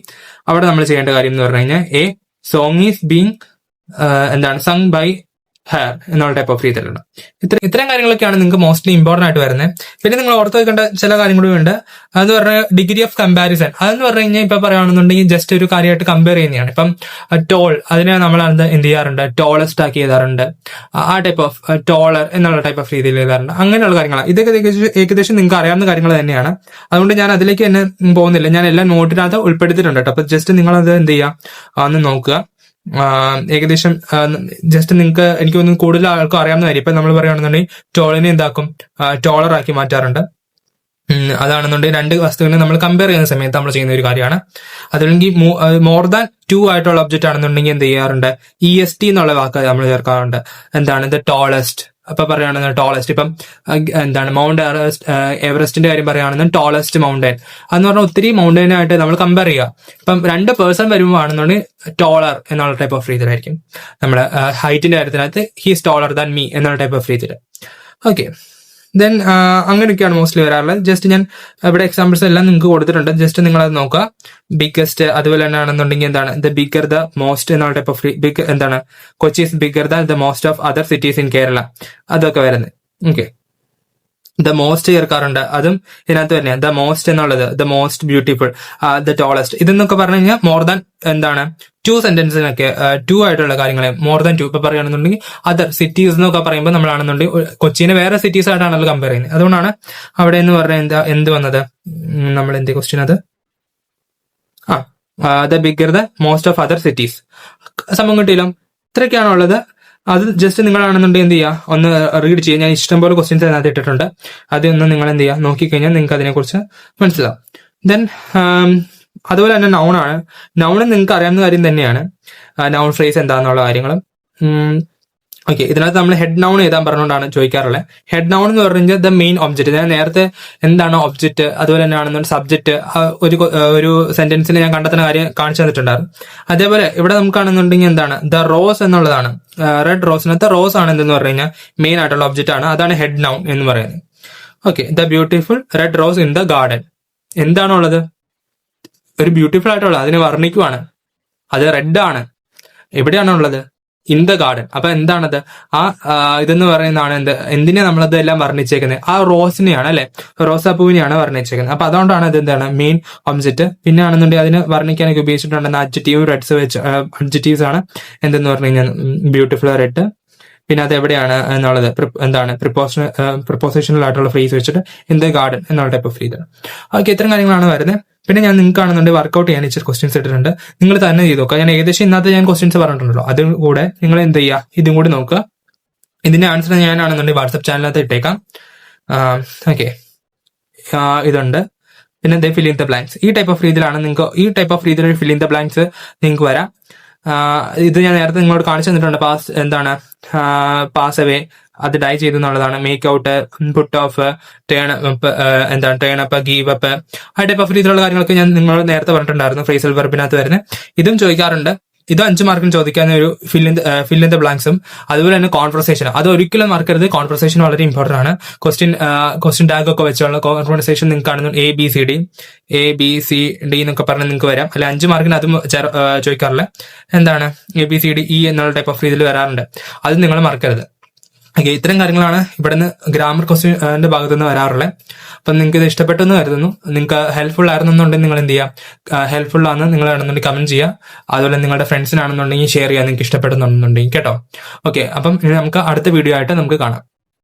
അവിടെ നമ്മൾ ചെയ്യേണ്ട കാര്യം എന്ന് പറഞ്ഞു കഴിഞ്ഞാൽ എ സോങ് ഈസ് ബീങ് എന്താണ് സങ് ബൈ ഹെയർ എന്നുള്ള ടൈപ്പ് ഓഫ് രീതിയിലുണ്ട്. ഇത്തരം കാര്യങ്ങളൊക്കെയാണ് നിങ്ങൾക്ക് മോസ്റ്റ്ലി ഇമ്പോർട്ടന്റ് ആയിട്ട് വരുന്നത്. പിന്നെ നിങ്ങൾ ഓർത്ത് വെക്കേണ്ട ചില കാര്യങ്ങളും ഉണ്ട്. അതെന്ന് പറഞ്ഞാൽ ഡിഗ്രി ഓഫ് കമ്പാരിസൺ. അതെന്ന് പറഞ്ഞു കഴിഞ്ഞാൽ ഇപ്പൊ പറയുകയാണെന്നുണ്ടെങ്കിൽ ജസ്റ്റ് ഒരു കാര്യമായിട്ട് കമ്പയർ ചെയ്യുന്നതാണ്. ഇപ്പം ടോൾ, അതിനെ നമ്മൾ എന്ത് ചെയ്യാറുണ്ട്, ടോളസ്റ്റ് ആക്കി എഴുതാറുണ്ട്. ആ ടൈപ്പ് ഓഫ് ടോളർ എന്നുള്ള ടൈപ്പ് ഓഫ് രീതിയിൽ എഴുതാറുണ്ട്. അങ്ങനെയുള്ള കാര്യങ്ങളാണ്. ഇതൊക്കെ ഏകദേശം നിങ്ങൾക്ക് അറിയാവുന്ന കാര്യങ്ങൾ തന്നെയാണ്. അതുകൊണ്ട് ഞാൻ അതിലേക്ക് തന്നെ പോകുന്നില്ല. ഞാൻ എല്ലാം നോട്ടിനകത്ത് ഉൾപ്പെടുത്തിയിട്ടുണ്ട് കേട്ടോ. അപ്പൊ ജസ്റ്റ് നിങ്ങളത് എന്ത് ചെയ്യുക, ഒന്ന് നോക്കുക. ഏകദേശം ജസ്റ്റ് നിങ്ങൾക്ക് എനിക്ക് തോന്നുന്നു കൂടുതൽ ആൾക്കും അറിയാവുന്ന കാര്യം. ഇപ്പൊ നമ്മൾ പറയുകയാണെന്നുണ്ടെങ്കിൽ ടോളിനെ എന്താക്കും, ടോളറാക്കി മാറ്റാറുണ്ട്. അതാണെന്നുണ്ടെങ്കിൽ രണ്ട് വസ്തുക്കളെ നമ്മൾ കമ്പയർ ചെയ്യുന്ന സമയത്ത് നമ്മൾ ചെയ്യുന്ന ഒരു കാര്യമാണ്. അതല്ലെങ്കിൽ മോർ ദാൻ 2 ആയിട്ടുള്ള ഒബ്ജക്റ്റ് ആണെന്നുണ്ടെങ്കിൽ എന്ത് ചെയ്യാറുണ്ട്, EST എന്നുള്ള വാക്ക് നമ്മൾ ചേർക്കാറുണ്ട്. എന്താണ് ദ ടോളസ്റ്റ്. അപ്പൊ പറയുകയാണെന്ന് ടോളസ്റ്റ്, ഇപ്പം എന്താണ് മൗണ്ട് എവറസ്റ്റിന്റെ കാര്യം പറയുകയാണെന്ന് ടോളസ്റ്റ് മൗണ്ടൻ അതെന്ന് പറഞ്ഞാൽ ഒത്തിരി മൗണ്ടനായിട്ട് നമ്മൾ കമ്പയർ ചെയ്യുക. ഇപ്പം 2 പേഴ്സൺ വരുമ്പോൾ ആണെന്നുണ്ടെങ്കിൽ ടോളർ എന്നുള്ള ടൈപ്പ് ഓഫ് രീതിയിലായിരിക്കും. നമ്മുടെ ഹൈറ്റിന്റെ കാര്യത്തിനകത്ത് ഹീസ് ടോളർ ദാൻ മീ എന്നുള്ള ടൈപ്പ് ഓഫ് രീതിയിൽ. ഓക്കെ, ദെൻ അങ്ങനെയൊക്കെയാണ് മോസ്റ്റ്ലി വരാറുള്ളത്. ജസ്റ്റ് ഞാൻ ഇവിടെ എക്സാമ്പിൾസ് എല്ലാം നിങ്ങൾക്ക് കൊടുത്തിട്ടുണ്ട്. ജസ്റ്റ് നിങ്ങൾ അത് നോക്കുക. ബിഗ്ഗസ്റ്റ്, അതുപോലെ തന്നെ ആണെന്നുണ്ടെങ്കിൽ എന്താണ് ദ ബിഗർ ദ മോസ്റ്റ് എന്നുള്ള ടൈപ്പ് ഓഫ് ബിഗ് എന്താണ് Kochi is bigger than the most of other cities in Kerala, അതൊക്കെ വരുന്നത്. ഓക്കെ, ദ മോസ്റ്റ് ചേർക്കാറുണ്ട്. അതും ഇതിനകത്ത് തന്നെയാണ്. ദ മോസ്റ്റ് എന്നുള്ളത് the most beautiful, the tallest, ഇതെന്നൊക്കെ പറഞ്ഞു കഴിഞ്ഞാൽ മോർ ദാൻ എന്താണ് 2 സെന്റൻസിനൊക്കെ 2 ആയിട്ടുള്ള കാര്യങ്ങളെ മോർ ദാൻ 2 ഇപ്പൊ പറയുകയാണെന്നുണ്ടെങ്കിൽ അതർ സിറ്റീസ് എന്നൊക്കെ പറയുമ്പോൾ നമ്മളാണെന്നുണ്ടെങ്കിൽ കൊച്ചിനെ വേറെ സിറ്റീസ് ആയിട്ടാണല്ലോ കമ്പയർ ചെയ്യുന്നത്. അതുകൊണ്ടാണ് അവിടെ എന്ന് പറഞ്ഞാൽ എന്ത് വന്നത്, നമ്മൾ എന്ത് ക്വസ്റ്റ്യൻ അത് the bigger the most of other cities. സംഭവം കിട്ടിയില്ലോ. ഇത്രയൊക്കെയാണോ ഉള്ളത്. അത് ജസ്റ്റ് നിങ്ങളാണെന്നുണ്ടെങ്കിൽ എന്ത് ചെയ്യുക, ഒന്ന് റീഡ് ചെയ്യുക. ഞാൻ ഇഷ്ടംപോലെ ക്വസ്റ്റ്യൻസ് അതിനകത്ത് ഇട്ടിട്ടുണ്ട്. അതൊന്ന് നിങ്ങൾ എന്ത് ചെയ്യുക, നോക്കിക്കഴിഞ്ഞാൽ നിങ്ങൾക്ക് അതിനെക്കുറിച്ച് മനസ്സിലാവും. ദെൻ അതുപോലെ തന്നെ നൗണാണ്. നൗണ് നിങ്ങൾക്ക് അറിയാവുന്ന കാര്യം തന്നെയാണ്. നൗൺ ഫ്രേസ് എന്താണെന്നുള്ള കാര്യങ്ങളും. ഓക്കെ, ഇതിനകത്ത് നമ്മൾ ഹെഡ് നൗൺ എഴുതാൻ പറഞ്ഞുകൊണ്ടാണ് ചോദിക്കാറുള്ളത്. ഹെഡ് നൗൺ എന്ന് പറഞ്ഞു കഴിഞ്ഞാൽ ദ മെയിൻ ഒബ്ജക്റ്റ്. ഞാൻ നേരത്തെ എന്താണ് ഒബ്ജക്റ്റ്, അതുപോലെ തന്നെ ആണെന്നുണ്ട് സബ്ജക്റ്റ് ഒരു സെന്റൻസിൽ ഞാൻ കണ്ടെത്തുന്ന കാര്യം കാണിച്ചു തന്നിട്ടുണ്ടായിരുന്നു. അതേപോലെ ഇവിടെ നമുക്കാണെന്നുണ്ടെങ്കിൽ എന്താണ് ദ റോസ് എന്നുള്ളതാണ്. റെഡ് റോസിനകത്ത് റോസ് ആണ് എന്തെന്ന് പറഞ്ഞു കഴിഞ്ഞാൽ മെയിൻ ആയിട്ടുള്ള ഒബ്ജക്റ്റ് ആണ്. അതാണ് ഹെഡ് നൗൺ എന്ന് പറയുന്നത്. Okay, the beautiful red rose in the garden. എന്താണുള്ളത്, ഒരു ബ്യൂട്ടിഫുൾ ആയിട്ടുള്ള, അതിനെ വർണ്ണിക്കുവാണ്. അത് റെഡ് ആണ്. എവിടെയാണുള്ളത്, ഇൻ ദ ഗാർഡൻ. അപ്പൊ എന്താണത്, ഇതെന്ന് പറയുന്നതാണ് എന്തിനെ നമ്മളത് എല്ലാം വർണ്ണിച്ചേക്കുന്നത്, ആ റോസിനെയാണ് അല്ലെ, റോസാപ്പൂവിനെയാണ് വർണ്ണിച്ചേക്കുന്നത്. അപ്പൊ അതുകൊണ്ടാണ് അത് എന്താണ് മെയിൻ ഒബ്ജക്റ്റ്. പിന്നെ ആണെന്നുണ്ടെങ്കിൽ അതിന് വർണ്ണിക്കാനൊക്കെ ഉപയോഗിച്ചിട്ടുണ്ടെന്ന അഡ്ജക്റ്റീവ് റെഡ്സ് വെച്ച് അഡ്ജക്റ്റീവ്സ് ആണ് എന്തെന്ന് പറഞ്ഞു കഴിഞ്ഞാൽ ബ്യൂട്ടിഫുൾ റെഡ്. പിന്നെ അത് എവിടെയാണ് എന്നുള്ളത് എന്താണ് പ്രിപ്പോസിഷണൽ ആയിട്ടുള്ള ഫ്രേസ് വെച്ചിട്ട് ഇൻ ദ ഗാർഡൻ എന്നുള്ള ടൈപ്പ് ഓഫ് ഫ്രീസ്. ഓക്കെ, ഇത്തരം കാര്യങ്ങളാണ് വരുന്നത്. പിന്നെ ഞാൻ നിങ്ങൾക്ക് ആണെന്നുണ്ടെങ്കിൽ വർക്കൗട്ട് ചെയ്യാൻ ഇച്ചിരി ക്വസ്റ്റ്യൻസ് ഇട്ടിട്ടുണ്ട്. നിങ്ങൾ തന്നെ ചെയ്ത് നോക്കുക. ഞാൻ ഏകദേശം ഇന്നത്തെ ഞാൻ ക്വസ്റ്റ്യൻസ് പറഞ്ഞിട്ടുണ്ടല്ലോ, അതും കൂടെ നിങ്ങൾ എന്ത് ചെയ്യുക, ഇതും കൂടി നോക്കുക. ഇതിന്റെ ആൻസർ ഞാനാണെന്നുണ്ടെങ്കിൽ വാട്സ്ആപ്പ് ചാനലിനകത്ത് ഇട്ടേക്കാം. ഓക്കെ, ഇതുണ്ട്. പിന്നെ ഫിൽ ഇൻ ദ ബ്ലാങ്ക്സ്. ഈ ടൈപ്പ് ഓഫ് രീതിയിലാണ് നിങ്ങൾക്ക് ഈ ടൈപ്പ് ഓഫ് രീതിയിൽ ഫിൽ ഇൻ ദ ബ്ലാങ്ക്സ് നിങ്ങൾക്ക് വരാം. ഇത് ഞാൻ നേരത്തെ നിങ്ങളോട് കാണിച്ചു തന്നിട്ടുണ്ട്. പാസ് അവേ, അത് ഡൈ ചെയ്തു എന്നുള്ളതാണ്. Make out, put off, turn up, എന്താണ് ടേൺ അപ്പ്, ഗീവ് അപ്പ്, ആ ടൈപ്പ് ഓഫ് രീതിയിലുള്ള കാര്യങ്ങളൊക്കെ ഞാൻ നിങ്ങളോട് നേരത്തെ പറഞ്ഞിട്ടുണ്ടായിരുന്നു. ഫ്രേസൽ വെർബിനകത്ത് വരുന്നത് ഇതും ചോദിക്കാറുണ്ട്. ഇത് 5 മാർക്കിന് ചോദിക്കാവുന്ന ഒരു ഫിൽ ഇൻ ദ ബ്ലാങ്ക്സും. അതുപോലെ തന്നെ കോൺവെർസേഷൻ, അത് ഒരിക്കലും മറക്കരുത്. കോൺവെർസേഷൻ വളരെ ഇമ്പോർട്ടന്റ് ആണ്. ക്വസ്റ്റ്യൻ ടാഗ് ഒക്കെ വെച്ചുള്ള കോൺവെർസേഷൻ നിങ്ങൾക്ക് കാണുന്നു. ABCD എന്നൊക്കെ പറഞ്ഞ് നിങ്ങൾക്ക് വരാം. അല്ലെ 5 മാർക്കിന് അതും ചോദിക്കാറില്ല. എന്താണ് ABCDE എന്നുള്ള ടൈപ്പ് ഓഫ് രീതിയിൽ വരാറുണ്ട്. അത് നിങ്ങൾ മറക്കരുത്. ഓക്കെ, ഇത്തരം കാര്യങ്ങളാണ് ഇവിടുന്ന് ഗ്രാമർ ക്വസ്റ്റ്യന്റെ ഭാഗത്തു നിന്ന് വരാറുള്ളത്. അപ്പം നിങ്ങൾക്ക് ഇത് ഇഷ്ടപ്പെട്ടു എന്ന് കരുതുന്നു. നിങ്ങൾക്ക് ഹെൽപ്ഫുൾ ആയിരുന്നുണ്ടെങ്കിൽ നിങ്ങൾ എന്ത് ചെയ്യുക, ഹെൽപ്ഫുൾ ആണെന്ന് നിങ്ങൾ ആണെന്നുണ്ടെങ്കിൽ കമന്റ് ചെയ്യുക. അതുപോലെ നിങ്ങളുടെ ഫ്രണ്ട്സിനാണെന്നുണ്ടെങ്കിൽ ഷെയർ ചെയ്യുക നിങ്ങൾക്ക് ഇഷ്ടപ്പെടുന്നുണ്ടെന്നുണ്ടെങ്കിൽ കേട്ടോ. ഓക്കെ, അപ്പം ഇനി നമുക്ക് അടുത്ത വീഡിയോ ആയിട്ട് നമുക്ക് കാണാം.